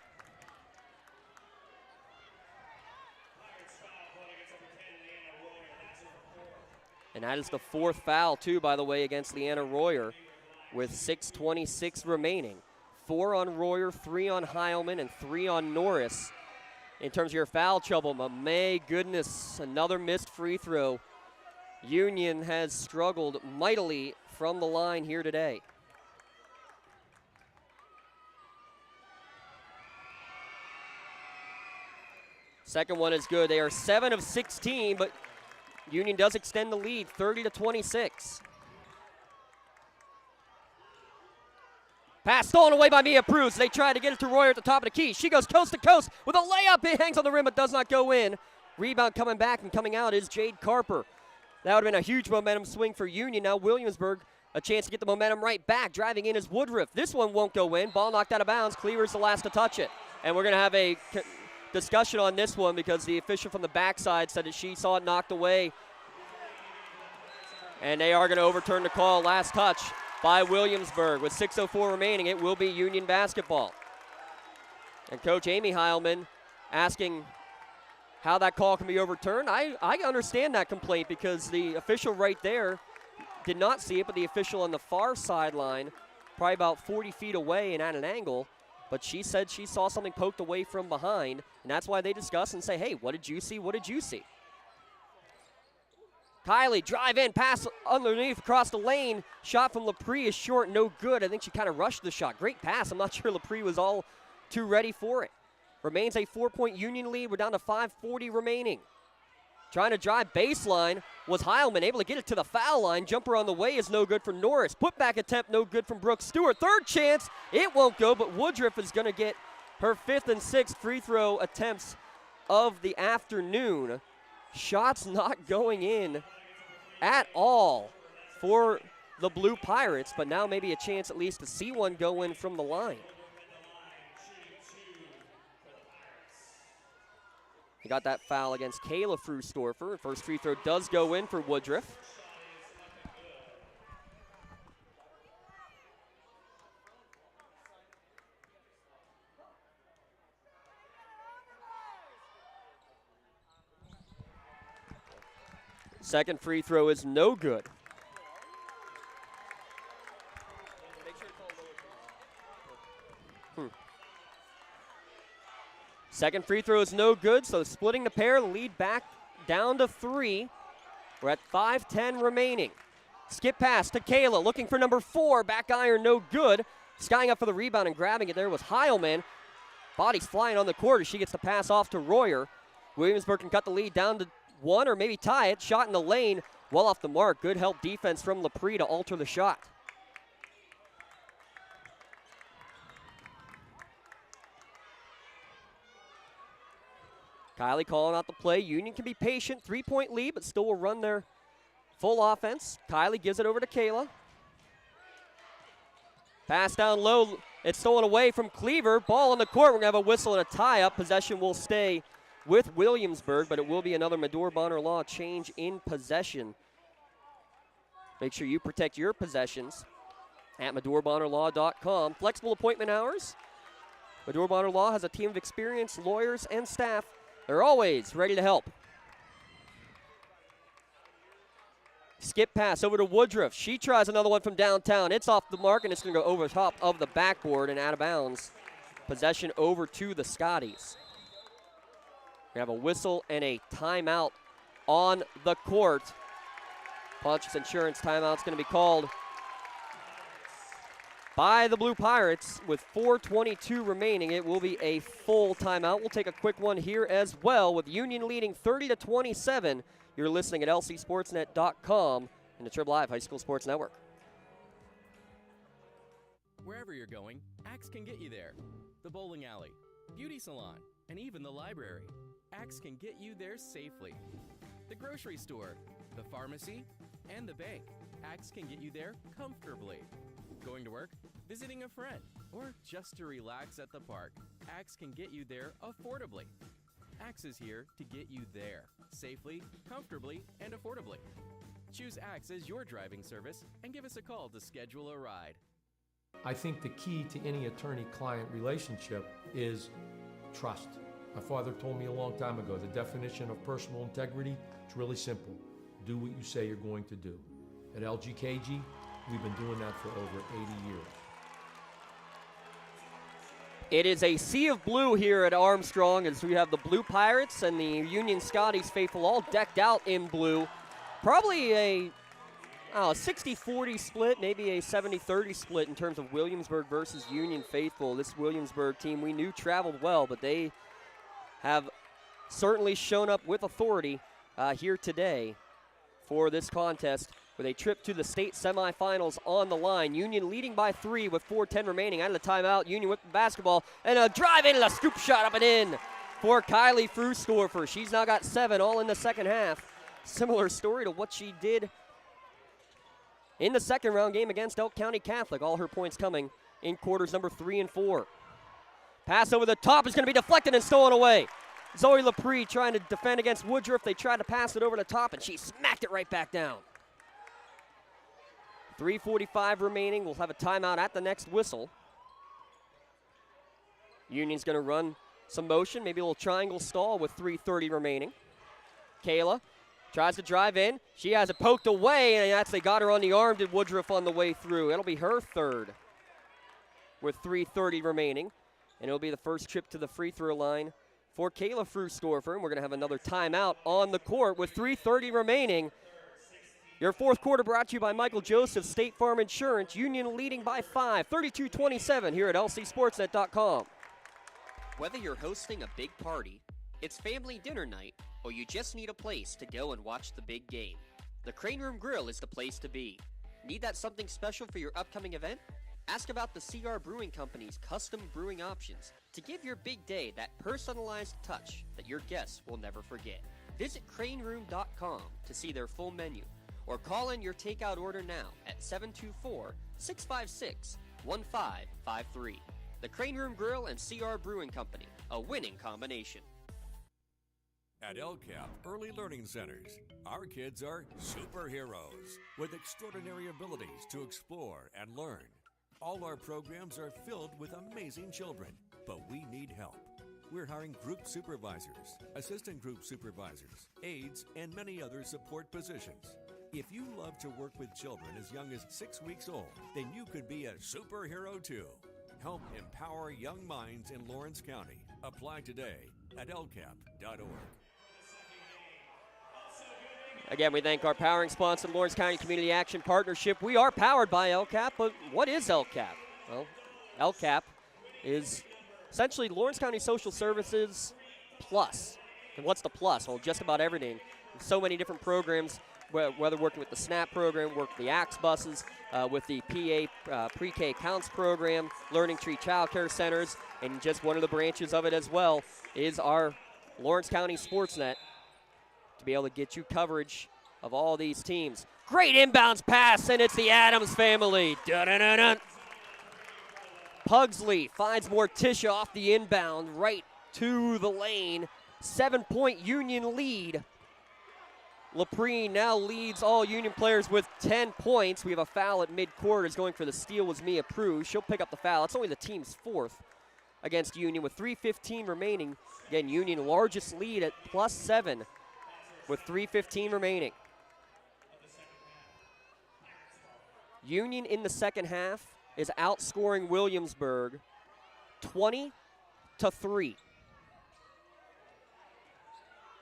[SPEAKER 7] And that is the 4th foul, too, by the way, against Leanna Royer with 6:26 remaining. 4 on Royer, 3 on Heilman, and 3 on Norris. In terms of your foul trouble, but my goodness, another missed free throw. Union has struggled mightily from the line here today. Second one is good. They are 7 of 16, but Union does extend the lead, 30-26. Pass stolen away by Mia Pruz. They try to get it to Royer at the top of the key. She goes coast to coast with a layup. It hangs on the rim but does not go in. Rebound coming back and coming out is Jade Carper. That would have been a huge momentum swing for Union. Now Williamsburg, a chance to get the momentum right back. Driving in is Woodruff. This one won't go in. Ball knocked out of bounds. Cleaver's the last to touch it. And we're going to have a discussion on this one because the official from the backside said that she saw it knocked away. And they are going to overturn the call. Last touch by Williamsburg. With 6:04 remaining, it will be Union basketball. And Coach Amy Heilman asking how that call can be overturned. I understand that complaint because the official right there did not see it, but the official on the far sideline, probably about 40 feet away and at an angle, but she said she saw something poked away from behind, and that's why they discuss and say, hey, what did you see? What did you see? Kylie, drive in, pass underneath across the lane. Shot from Lepre is short, no good. I think she kind of rushed the shot. Great pass. I'm not sure Lepre was all too ready for it. Remains a 4-point Union lead. We're down to 5:40 remaining. Trying to drive baseline was Heilman, able to get it to the foul line. Jumper on the way is no good for Norris. Put back attempt, no good from Brooke Stewart. Third chance, it won't go, but Woodruff is going to get her 5th and 6th free throw attempts of the afternoon. Shots not going in at all for the Blue Pirates, but now maybe a chance at least to see one go in from the line. He got that foul against Kayla Frustorfer. First free throw does go in for Woodruff. Second free throw is no good. Second free throw is no good, so splitting the pair, lead back down to 3. We're at 5:10 remaining. Skip pass to Kayla, looking for number 4. Back iron, no good. Skying up for the rebound and grabbing it there was Heilman. Body's flying on the court as she gets the pass off to Royer. Williamsburg can cut the lead down to 1 or maybe tie it. Shot in the lane, well off the mark. Good help defense from Lepre to alter the shot. Kylie calling out the play. Union can be patient. 3-point lead, but still will run their full offense. Kylie gives it over to Kayla. Pass down low. It's stolen away from Cleaver. Ball on the court. We're going to have a whistle and a tie-up. Possession will stay with Williamsburg, but it will be another Medore Bonner Law change in possession. Make sure you protect your possessions at MedoreBonnerLaw.com. Flexible appointment hours. Medore Bonner Law has a team of experienced lawyers and staff. They're always ready to help. Skip pass over to Woodruff. She tries another one from downtown. It's off the mark, and it's going to go over the top of the backboard and out of bounds. Possession over to the Scotties. We have a whistle and a timeout on the court. Pontius Insurance timeout's going to be called by the Blue Pirates with 4:22 remaining. It will be a full timeout. We'll take a quick one here as well with Union leading 30-27. You're listening at lcsportsnet.com and the Triple Live High School Sports Network.
[SPEAKER 16] Wherever you're going, Axe can get you there. The bowling alley, beauty salon, and even the library. Axe can get you there safely. The grocery store, the pharmacy, and the bank. Axe can get you there comfortably. Going to work, visiting a friend, or just to relax at the park. Axe can get you there affordably. Axe is here to get you there safely, comfortably, and affordably. Choose Axe as your driving service and give us a call to schedule a ride.
[SPEAKER 11] I think the key to any attorney-client relationship is trust. My father told me a long time ago, the definition of personal integrity is really simple. do what you say you're going to do. At LGKG, we've been doing that for over 80 years.
[SPEAKER 7] It is a sea of blue here at Armstrong as we have the Blue Pirates and the Union Scotties faithful all decked out in blue. Probably a 60-40 split, maybe a 70-30 split in terms of Williamsburg versus Union faithful. This Williamsburg team we knew traveled well, but they have certainly shown up with authority here today for this contest with a trip to the state semifinals on the line. Union leading by 3 with 4:10 remaining. Out of the timeout, Union with the basketball, and a drive in and a scoop shot up and in for Kylie Frustorfer. She's now got 7 all in the second half. Similar story to what she did in the second round game against Elk County Catholic. All her points coming in quarters number 3 and 4. Pass over the top is going to be deflected and stolen away. Zoe Lepre trying to defend against Woodruff. They tried to pass it over the top, and she smacked it right back down. 3:45 remaining. We'll have a timeout at the next whistle. Union's going to run some motion, maybe a little triangle stall with 3:30 remaining. Kayla tries to drive in. She has it poked away, and they got her on the arm, did Woodruff on the way through. It'll be her third with 3:30 remaining, and it'll be the first trip to the free throw line for Kayla Frustorfer, and we're going to have another timeout on the court with 3:30 remaining. Your fourth quarter brought to you by Michael Joseph, State Farm Insurance. Union leading by 5, 32-27 here at lcsportsnet.com.
[SPEAKER 2] Whether you're hosting a big party, it's family dinner night, or you just need a place to go and watch the big game, the Crane Room Grill is the place to be. Need that something special for your upcoming event? Ask about the CR Brewing Company's custom brewing options to give your big day that personalized touch that your guests will never forget. Visit craneroom.com to see their full menu, or call in your takeout order now at 724-656-1553. The Crane Room Grill and CR Brewing Company, a winning combination.
[SPEAKER 17] At LCAP Early Learning Centers, our kids are superheroes with extraordinary abilities to explore and learn. All our programs are filled with amazing children, but we need help. We're hiring group supervisors, assistant group supervisors, aides, and many other support positions. If you love to work with children as young as 6 weeks old, then you could be a superhero too. Help empower young minds in Lawrence County. Apply today at lcap.org.
[SPEAKER 7] Again, we thank our powering sponsor, Lawrence County Community Action Partnership. We are powered by LCAP, but what is LCAP? Well, LCAP is essentially Lawrence County Social Services Plus. And what's the plus? Well, just about everything. So many different programs, whether working with the SNAP program, work with the AXE buses, with the PA Pre-K Counts program, Learning Tree Child Care Centers, and just one of the branches of it as well is our Lawrence County SportsNet to be able to get you coverage of all these teams. Great inbounds pass, and it's the Adams family. Dun-dun-dun-dun. Pugsley finds Morticia off the inbound right to the lane. 7-point Union lead. Lepre now leads all Union players with 10 points. We have a foul at midcourt. Is going for the steal was Mia Prue. She'll pick up the foul. It's only the team's fourth against Union with 3:15 remaining. Again, Union largest lead at +7 with 3:15 remaining. Union in the second half is outscoring Williamsburg 20-3.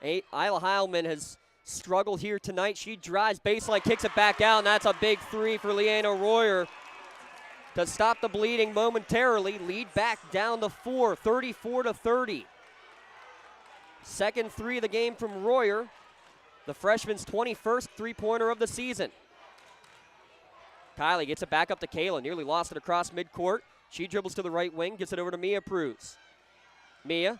[SPEAKER 7] Isla Heilman has struggled here tonight. She drives baseline, kicks it back out, and that's a big three for Leanna Royer to stop the bleeding momentarily. Lead back down to 4, 34-30. Second three of the game from Royer, the freshman's 21st three-pointer of the season. Kylie gets it back up to Kayla, nearly lost it across midcourt. She dribbles to the right wing, gets it over to Mia Pruse. Mia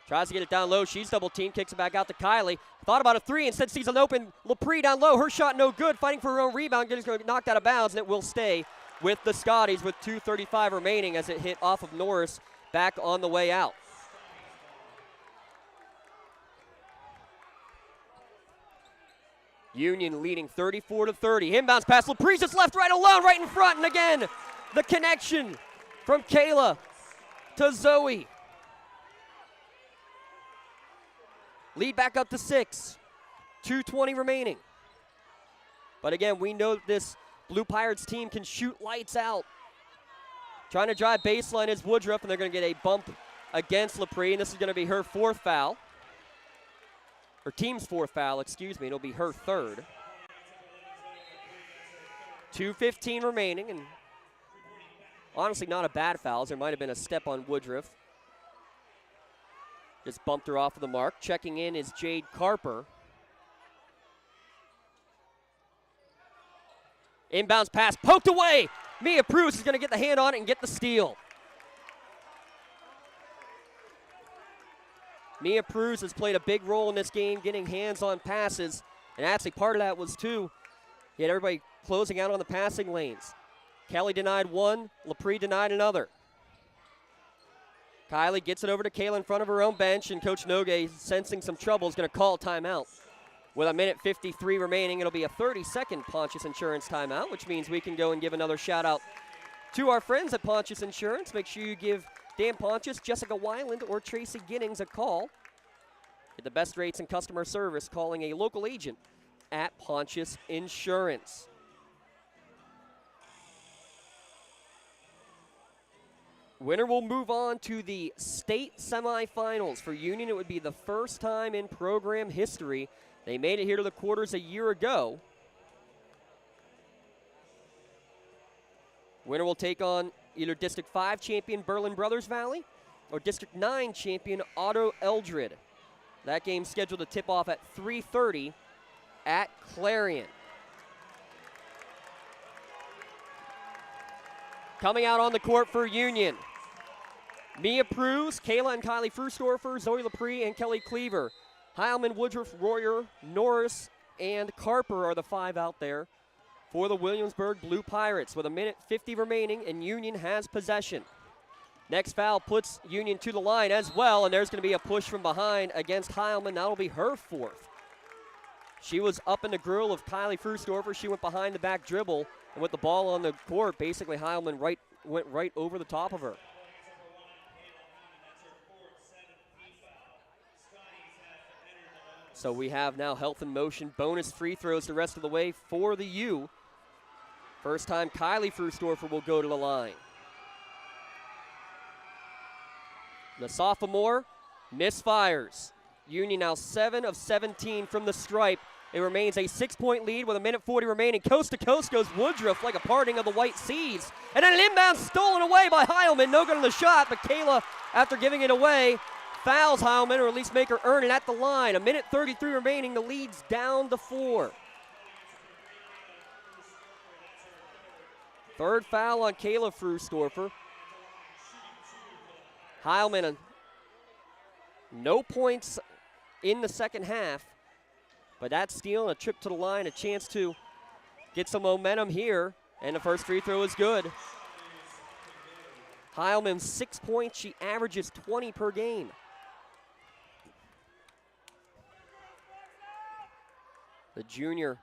[SPEAKER 7] tries to get it down low. She's double-teamed, kicks it back out to Kylie. Thought about a three, instead sees an open Lepre down low. Her shot no good, fighting for her own rebound, gets knocked out of bounds, and it will stay with the Scotties with 2:35 remaining as it hit off of Norris back on the way out. Union leading 34-30. Inbounds pass. Lepre's just left, right alone, right in front. And again, the connection from Kayla to Zoe. Lead back up to 6. 2:20 remaining. But again, we know that this Blue Pirates team can shoot lights out. Trying to drive baseline is Woodruff, and they're going to get a bump against LaPree, and this is going to be her fourth foul. Her team's fourth foul, excuse me, and it'll be her third. 2:15 remaining, and honestly not a bad foul. There might have been a step on Woodruff. Just bumped her off of the mark. Checking in is Jade Carper. Inbounds pass, poked away. Mia Prus is going to get the hand on it and get the steal. Mia Prus has played a big role in this game, getting hands on passes, and actually part of that was too, he had everybody closing out on the passing lanes. Kelly denied one, LaPree denied another. Kylie gets it over to Kayla in front of her own bench, and Coach Nogue, sensing some trouble, is going to call timeout. With 1:53 remaining, it'll be a 30-second Pontius Insurance timeout, which means we can go and give another shout-out to our friends at Pontius Insurance. Make sure you give Dan Pontius, Jessica Weiland, or Tracy Ginnings a call. Get the best rates and customer service calling a local agent at Pontius Insurance. Winner will move on to the state semifinals. For Union, it would be the first time in program history. They made it here to the quarters a year ago. Winner will take on either District 5 champion Berlin Brothers Valley or District 9 champion Otto Eldred. That game's scheduled to tip off at 3:30 at Clarion. Coming out on the court for Union, Mia Prus, Kayla and Kylie Frusdorfer, Zoe LaPree, and Kelly Cleaver. Heilman, Woodruff, Royer, Norris, and Carper are the five out there for the Williamsburg Blue Pirates with 1:50 remaining, and Union has possession. Next foul puts Union to the line as well, and there's going to be a push from behind against Heilman. That'll be her fourth. She was up in the grill of Kylie Frusdorfer. She went behind the back dribble, and with the ball on the court, basically Heilman went right over the top of her. So we have now health in motion, bonus free throws the rest of the way for the U. First time Kylie Frusdorfer will go to the line. The sophomore misfires. Union now 7 of 17 from the stripe. It remains a 6-point lead with 1:40 remaining. Coast to coast goes Woodruff like a parting of the white seas. And then an inbound stolen away by Heilman. No good on the shot, but Kayla, after giving it away, fouls Heilman, or at least make her earn it at the line. 1:33 remaining. The lead's down to 4. Third foul on Kayla Frusdorfer. Heilman, no points in the second half, but that steal and a trip to the line, a chance to get some momentum here, and the first free throw is good. Heilman, 6 points. She averages 20 per game. The junior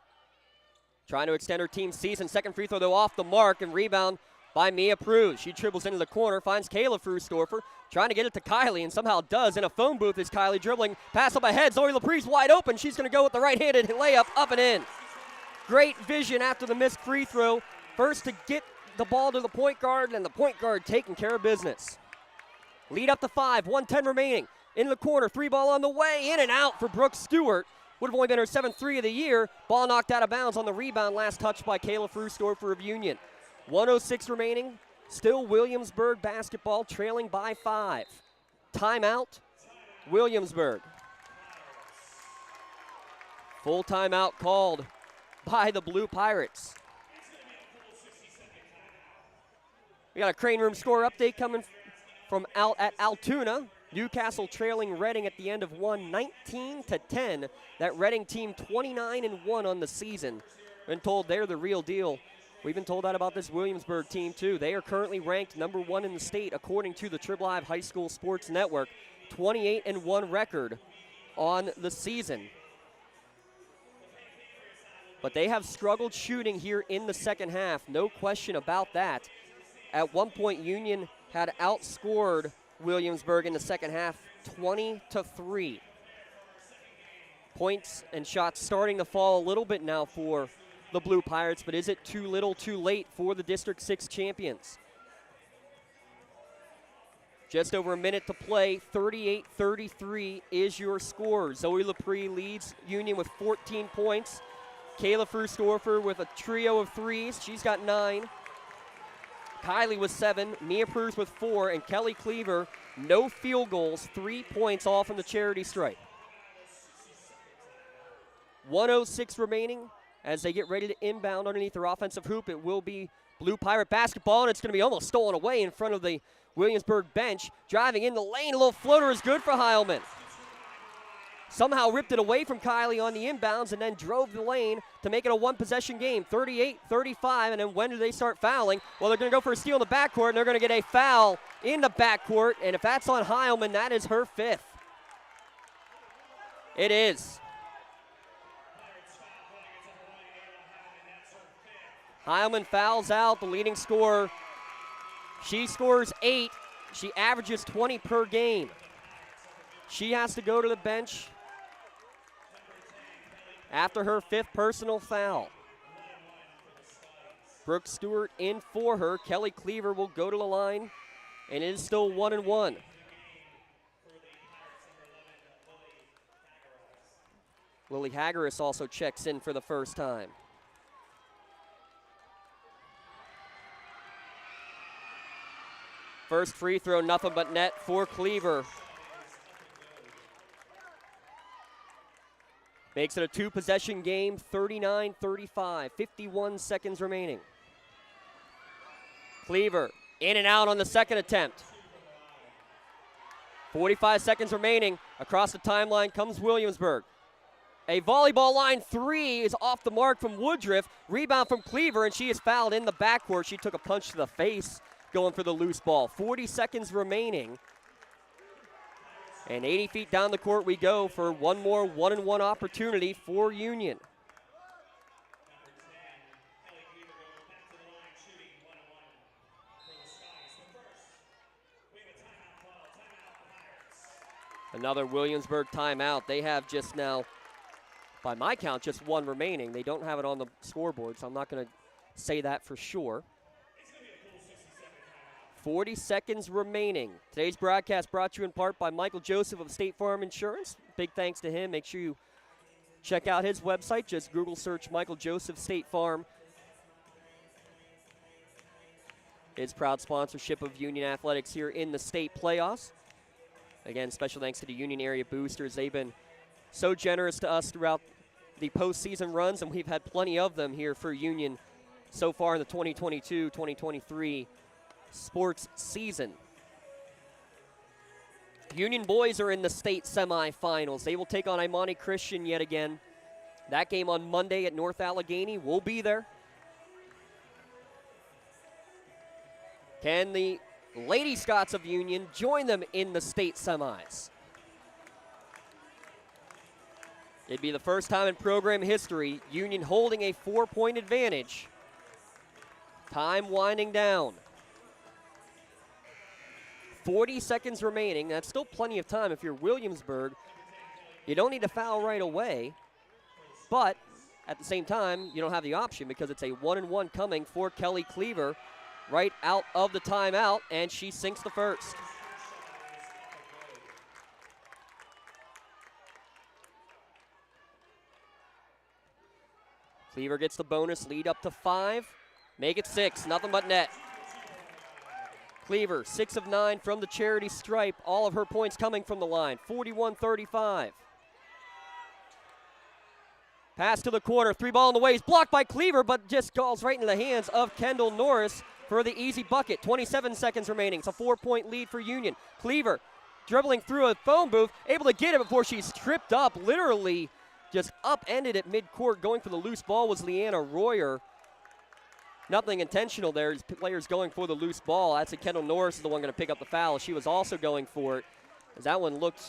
[SPEAKER 7] trying to extend her team's season. Second free throw, though, off the mark, and rebound by Mia Prus. She dribbles into the corner, finds Kayla Frusdorfer, trying to get it to Kylie, and somehow does. In a phone booth is Kylie dribbling. Pass up ahead. Zoe LaPree's wide open. She's going to go with the right-handed layup up and in. Great vision after the missed free throw. First to get the ball to the point guard, and the point guard taking care of business. Lead up to 5, 1:10 remaining. In the corner, 3-ball on the way, in and out for Brooke Stewart. Would have only been her 7th three of the year. Ball knocked out of bounds on the rebound, last touch by Kayla Frusdorfer of Union. 1:06 remaining. Still Williamsburg basketball, trailing by 5. Timeout, Williamsburg. Full timeout called by the Blue Pirates. We got a Crane Room score update coming from out at Altoona. Newcastle trailing Reading at the end of one, 19-10. That Reading team 29-1 on the season. Been told they're the real deal. We've been told that about this Williamsburg team too. They are currently ranked number 1 in the state according to the Triple Live High School Sports Network. 28-1 record on the season. But they have struggled shooting here in the second half. No question about that. At one point, Union had outscored Williamsburg in the second half 20-3. Points and shots starting to fall a little bit now for the Blue Pirates, but is it too little too late for the District 6 champions? Just over a minute to play, 38-33 is your score. Zoe Lepre leads Union with 14 points. Kayla Furstorfer with a trio of threes. She's got 9. Kylie with 7, Mia Pruz with 4, and Kelly Cleaver, no field goals, 3 points all from the charity stripe. 1:06 remaining as they get ready to inbound underneath their offensive hoop. It will be Blue Pirate basketball, and it's going to be almost stolen away in front of the Williamsburg bench. Driving in the lane, a little floater is good for Heilman. Somehow ripped it away from Kylie on the inbounds and then drove the lane to make it a one-possession game, 38-35, and then when do they start fouling? Well, they're going to go for a steal in the backcourt, and they're going to get a foul in the backcourt, and if that's on Heilman, that is her 5th. It is. Heilman fouls out, the leading scorer. She scores 8. She averages 20 per game. She has to go to the bench after her 5th personal foul. Brooke Stewart in for her. Kelly Cleaver will go to the line, and it is still 1-1. Lily Hagaris also checks in for the first time. First free throw, nothing but net for Cleaver. Makes it a 2-possession game, 39-35, 51 seconds remaining. Cleaver in and out on the second attempt. 45 seconds remaining. Across the timeline comes Williamsburg. A volleyball line 3 is off the mark from Woodruff. Rebound from Cleaver, and she is fouled in the backcourt. She took a punch to the face going for the loose ball. 40 seconds remaining. And 80 feet down the court we go for one more 1-and-1 opportunity for Union. Another Williamsburg timeout. They have just now, by my count, just 1 remaining. They don't have it on the scoreboard, so I'm not going to say that for sure. 40 seconds remaining. Today's broadcast brought to you in part by Michael Joseph of State Farm Insurance. Big thanks to him. Make sure you check out his website. Just Google search Michael Joseph State Farm. His proud sponsorship of Union Athletics here in the state playoffs. Again, special thanks to the Union area boosters. They've been so generous to us throughout the postseason runs, and we've had plenty of them here for Union so far in the 2022-2023 sports season. Union boys are in the state semifinals. They will take on Imani Christian yet again. That game on Monday at North Allegheny. We'll be there. Can the Lady Scots of Union join them in the state semis? It'd be the first time in program history, Union holding a 4-point advantage. Time winding down. 40 seconds remaining. That's still plenty of time if you're Williamsburg. You don't need to foul right away, but at the same time, you don't have the option because it's a 1-and-1 coming for Kelly Cleaver right out of the timeout, and she sinks the first. Cleaver gets the bonus lead up to 5. Make it 6, nothing but net. Cleaver, 6 of 9 from the charity stripe. All of her points coming from the line, 41-35. Pass to the corner, 3-ball in the waist, blocked by Cleaver, but just falls right into the hands of Kendall Norris for the easy bucket. 27 seconds remaining. It's a 4-point lead for Union. Cleaver dribbling through a phone booth, able to get it before she's tripped up, literally just upended at midcourt. Going for the loose ball was Leanna Royer. Nothing intentional there. His players going for the loose ball. That's Kendall Norris is the one going to pick up the foul. She was also going for it. As that one looked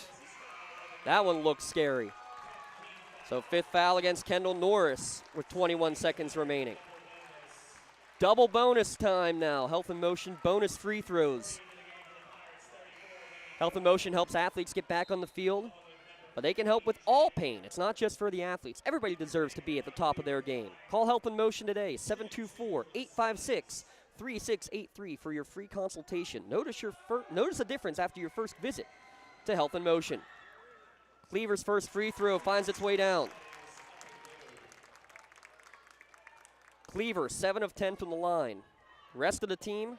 [SPEAKER 7] scary. So 5th foul against Kendall Norris with 21 seconds remaining. Double bonus time now. Health and Motion bonus free throws. Health and Motion helps athletes get back on the field. but they can help with all pain. It's not just for the athletes. Everybody deserves to be at the top of their game. Call Health in Motion today, 724-856-3683 for your free consultation. Notice the difference after your first visit to Health in Motion. Cleaver's first free throw finds its way down. Cleaver, 7 of 10 from the line. Rest of the team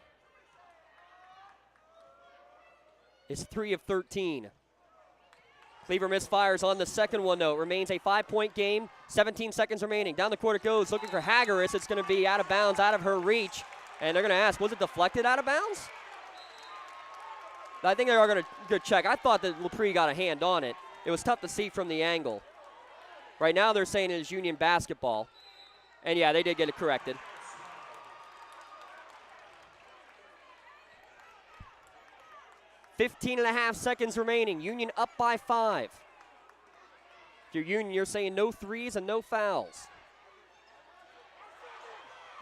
[SPEAKER 7] is 3 of 13. Cleaver misfires on the second one, though. It remains a 5-point game, 17 seconds remaining. Down the court it goes, looking for Hagaris. It's going to be out of bounds, out of her reach. And they're going to ask, was it deflected out of bounds? I think they are going to check. I thought that LaPree got a hand on it. It was tough to see from the angle. Right now they're saying it is Union basketball. And yeah, they did get it corrected. .15.5 seconds remaining. Union up by 5. If you're Union, you're saying no threes and no fouls.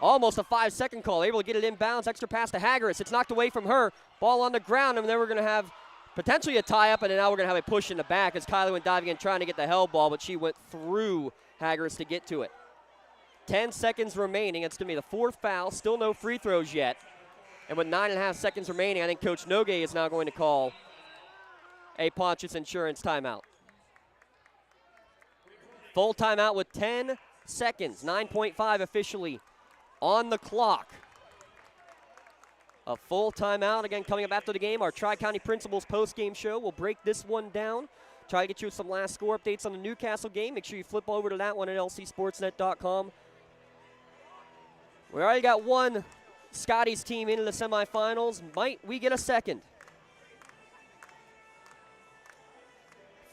[SPEAKER 7] Almost a 5-second call. Able to get it inbounds. Extra pass to Hagaris. It's knocked away from her. Ball on the ground, and then we're going to have potentially a tie-up, and then now we're going to have a push in the back as Kylie went diving in trying to get the held ball, but she went through Hagaris to get to it. 10 seconds remaining. It's going to be the 4th foul. Still no free throws yet. And with 9.5 seconds remaining, I think Coach Nogue is now going to call a Pontius Insurance timeout. Full timeout with 10 seconds. 9.5 officially on the clock. A full timeout, again, coming up after the game. Our Tri-County Principals post-game show. We'll break this one down. Try to get you some last score updates on the Newcastle game. Make sure you flip over to that one at lcsportsnet.com. We already got one Scotties team into the semifinals. Might we get a second?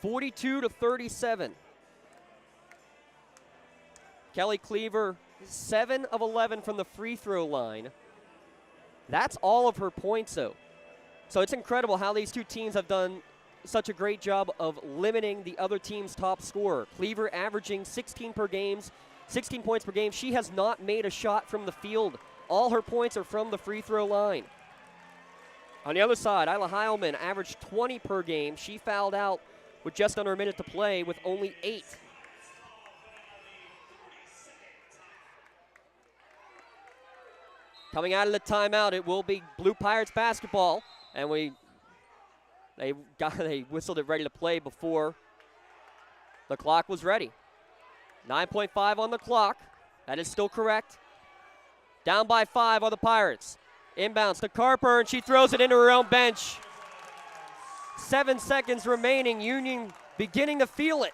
[SPEAKER 7] 42-37. Kelly Cleaver, 7 of 11 from the free throw line. That's all of her points, though. So it's incredible how these two teams have done such a great job of limiting the other team's top scorer. Cleaver averaging 16 points per game. She has not made a shot from the field. All her points are from the free throw line. On the other side, Isla Heilman averaged 20 per game. She fouled out with just under a minute to play with only 8. Coming out of the timeout, it will be Blue Pirates basketball. And they whistled it ready to play before the clock was ready. 9.5 on the clock. That is still correct. Down by 5 are the Pirates. Inbounds to Carper, and she throws it into her own bench. 7 seconds remaining. Union beginning to feel it.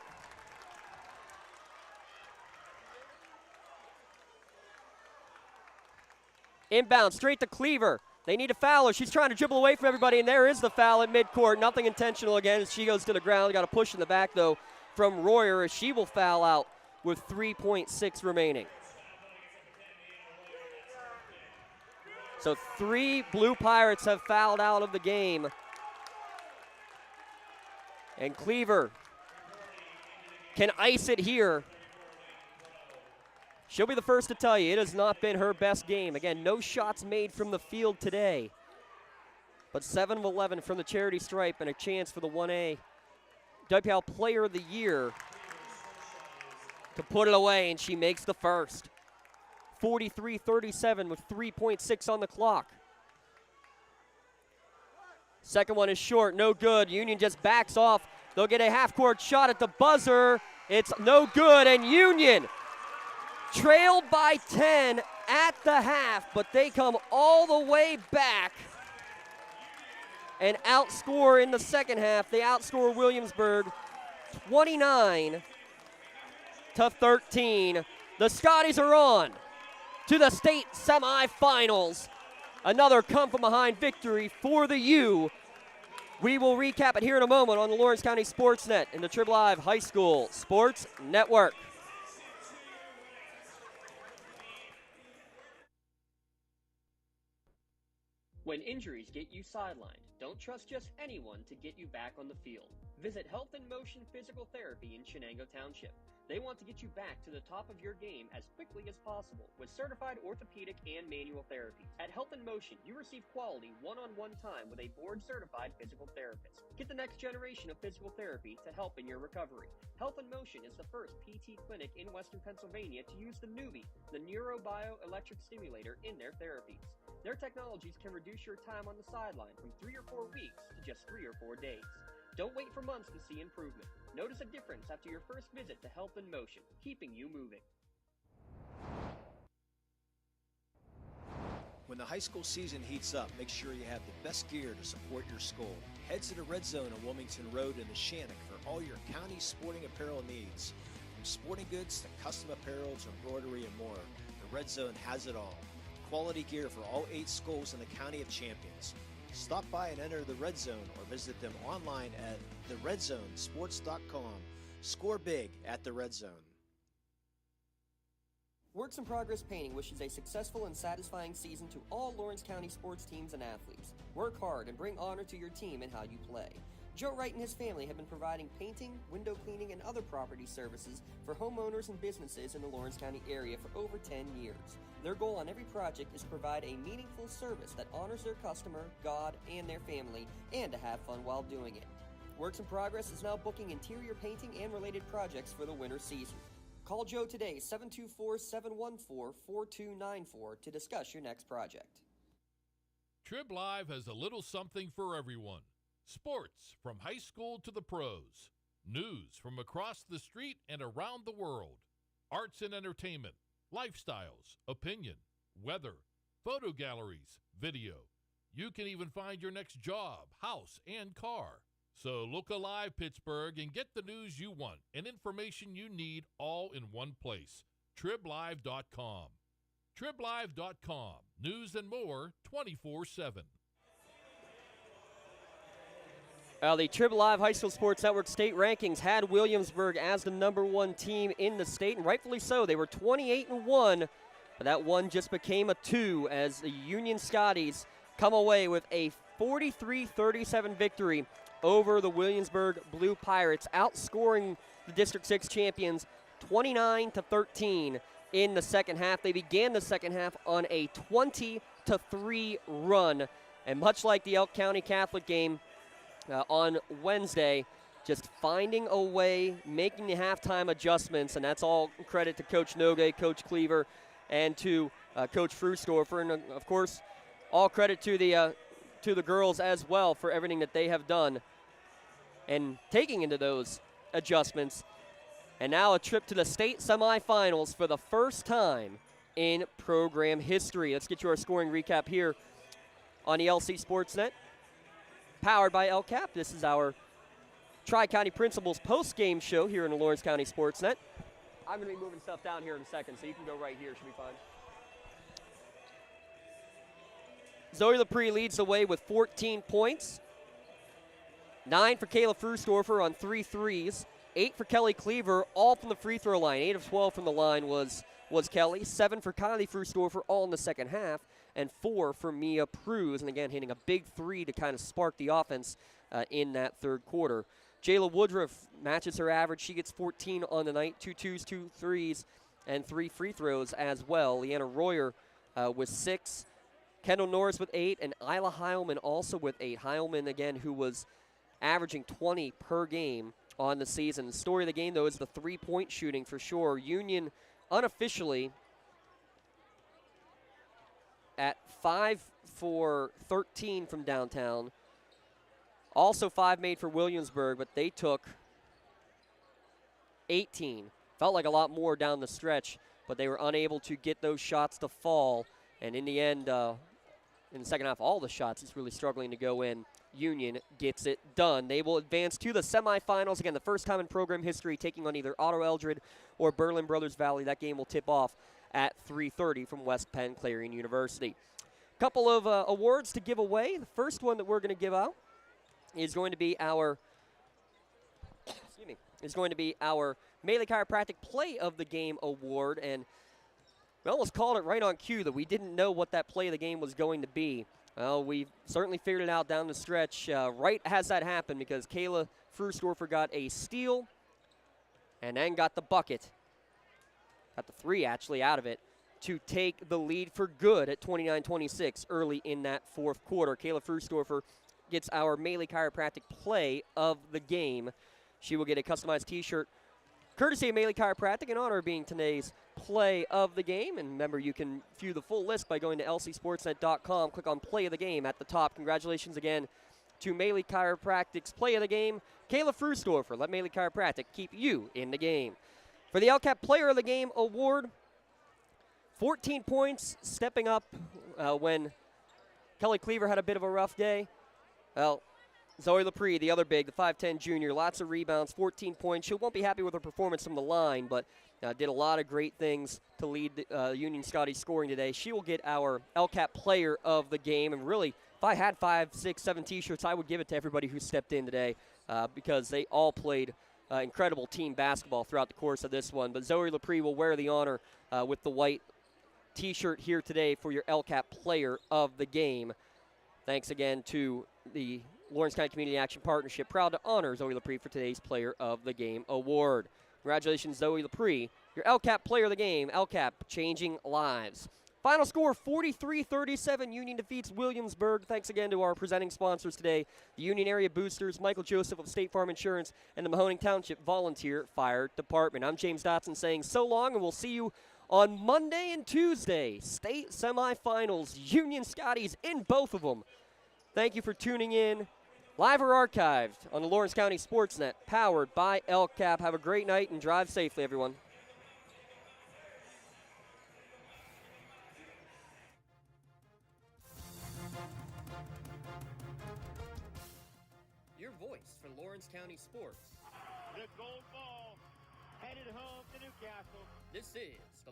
[SPEAKER 7] Inbound straight to Cleaver. They need a foul her. She's trying to dribble away from everybody, and there is the foul at midcourt. Nothing intentional again as she goes to the ground. Got a push in the back, though, from Royer as she will foul out with 3.6 remaining. So 3 Blue Pirates have fouled out of the game. And Cleaver can ice it here. She'll be the first to tell you it has not been her best game. Again, no shots made from the field today. But 7 of 11 from the charity stripe and a chance for the 1A WPL Player of the Year to put it away, and she makes the first. 43-37 with 3.6 on the clock. Second one is short, no good. Union just backs off. They'll get a half-court shot at the buzzer. It's no good, and Union trailed by 10 at the half, but they come all the way back and outscore in the second half. They outscore Williamsburg 29-13. The Scotties are on to the state semifinals. Another come-from-behind victory for the U. We will recap it here in a moment on the Lawrence County SportsNet and the Trib Live High School Sports Network. When injuries get you sidelined, don't trust just anyone to get you back on the field. Visit Health in Motion Physical Therapy in Shenango Township. They want to get you back to the top of your game as quickly as possible with certified orthopedic and manual therapies. At Health in Motion, you receive quality one-on-one time with a board-certified physical therapist. Get the next generation of physical therapy to help in your recovery. Health in Motion is the first PT clinic in Western Pennsylvania to use the Newbie, the neurobioelectric stimulator, in their therapies. Their technologies can reduce your time on the sideline from 3 or 4 weeks to just 3 or 4 days. Don't wait for months to see improvement. Notice a difference after your first visit to Health in Motion, keeping you moving.
[SPEAKER 18] When the high school season heats up, make sure you have the best gear to support your school. Head to the Red Zone on Wilmington Road in the Shannock for all your county sporting apparel needs. From sporting goods to custom apparel to embroidery and more, the Red Zone has it all. Quality gear for all 8 schools in the County of Champions. Stop by and enter the Red Zone or visit them online at theredzonesports.com. Score big at the Red Zone.
[SPEAKER 7] Works in Progress Painting wishes a successful and satisfying season to all Lawrence County sports teams and athletes. Work hard and bring honor to your team and how you play. Joe Wright and his family have been providing painting, window cleaning, and other property services for homeowners and businesses in the Lawrence County area for over 10 years. Their goal on every project is to provide a meaningful service that honors their customer, God, and their family, and to have fun while doing it. Works in Progress is now booking interior painting and related projects for the winter season. Call Joe today, 724-714-4294, to discuss your next project.
[SPEAKER 1] Trib Live has a little something for everyone. Sports from high school to the pros. News from across the street and around the world. Arts and entertainment. Lifestyles, opinion, weather, photo galleries, video. You can even find your next job, house, and car. So look alive, Pittsburgh, and get the news you want and information you need all in one place. TribLive.com. TribLive.com. News and more 24/7.
[SPEAKER 7] The Trib Live High School Sports Network state rankings had Williamsburg as the #1 team in the state, and rightfully so. They were 28-1, but that one just became a 2 as the Union Scotties come away with a 43-37 victory over the Williamsburg Blue Pirates, outscoring the District 6 champions 29-13 in the second half. They began the second half on a 20-3 run, and much like the Elk County Catholic game on Wednesday, just finding a way, making the halftime adjustments, and that's all credit to Coach Nogue, Coach Cleaver, and to Coach Frustorfer, and of course, all credit to the girls as well for everything that they have done and taking into those adjustments. And now a trip to the state semifinals for the first time in program history. Let's get you our scoring recap here on the LC Sportsnet. Powered by LCAP. This is our Tri-County Principals post-game show here in the Lawrence County Sportsnet. I'm going to be moving stuff down here in a second, so you can go right here. Should be fine. Zoe LaPree leads the way with 14 points. 9 for Kayla Frustorfer on 3 threes. 8 for Kelly Cleaver, all from the free throw line. 8 of 12 from the line was Kelly. 7 for Kylie Frustorfer, all in the second half. And 4 for Mia Pruz, and again, hitting a big 3 to kind of spark the offense in that third quarter. Jayla Woodruff matches her average. She gets 14 on the night, 2 twos, 2 threes, and 3 free throws as well. Leanna Royer with 6. Kendall Norris with 8, and Isla Heilman also with 8. Heilman, again, who was averaging 20 per game on the season. The story of the game, though, is the three-point shooting for sure. Union unofficially at 5 for 13 from downtown. Also 5 made for Williamsburg, but they took 18. Felt like a lot more down the stretch, but they were unable to get those shots to fall. And in the end, in the second half, all the shots is really struggling to go in. Union gets it done. They will advance to the semifinals. Again, the first time in program history, taking on either Otto Eldred or Berlin Brothers Valley. That game will tip off at 3:30 from West Penn Clarion University. Couple of awards to give away. The first one that we're going to give out is going to be our Melee Chiropractic Play of the Game award, and we almost called it right on cue that we didn't know what that play of the game was going to be. Well, we certainly figured it out down the stretch right as that happened because Kayla Frusdorfer got a steal and then got the bucket. Got the 3, actually, out of it to take the lead for good at 29-26 early in that fourth quarter. Kayla Frusdorfer gets our Melee Chiropractic play of the game. She will get a customized T-shirt courtesy of Melee Chiropractic in honor of being today's play of the game. And remember, you can view the full list by going to lcsportsnet.com. Click on play of the game at the top. Congratulations again to Melee Chiropractic's play of the game, Kayla Frusdorfer. Let Melee Chiropractic keep you in the game. For the LCAP Player of the Game award, 14 points, stepping up when Kelly Cleaver had a bit of a rough day. Well, Zoe Lepre, the other big, the 5'10 junior, lots of rebounds, 14 points. She won't be happy with her performance from the line, but did a lot of great things to lead Union Scotties scoring today. She will get our LCAP Player of the Game. And really, if I had 5, 6, 7 T-shirts, I would give it to everybody who stepped in today because they all played incredible team basketball throughout the course of this one. But Zoe Lepre will wear the honor with the white T-shirt here today for your LCAP Player of the Game. Thanks again to the Lawrence County Community Action Partnership, proud to honor Zoe Lepre for today's Player of the Game award. Congratulations, Zoe Lepre, your LCAP Player of the Game. LCAP, changing lives. Final score, 43-37. Union defeats Williamsburg. Thanks again to our presenting sponsors today, the Union Area Boosters, Michael Joseph of State Farm Insurance, and the Mahoning Township Volunteer Fire Department. I'm James Dotson saying so long, and we'll see you on Monday and Tuesday. State semifinals, Union Scotties in both of them. Thank you for tuning in. Live or archived on the Lawrence County SportsNet, powered by LCAP. Have a great night and drive safely, everyone. Your voice for Lawrence County sports.
[SPEAKER 8] The gold ball headed home to Newcastle.
[SPEAKER 7] This is the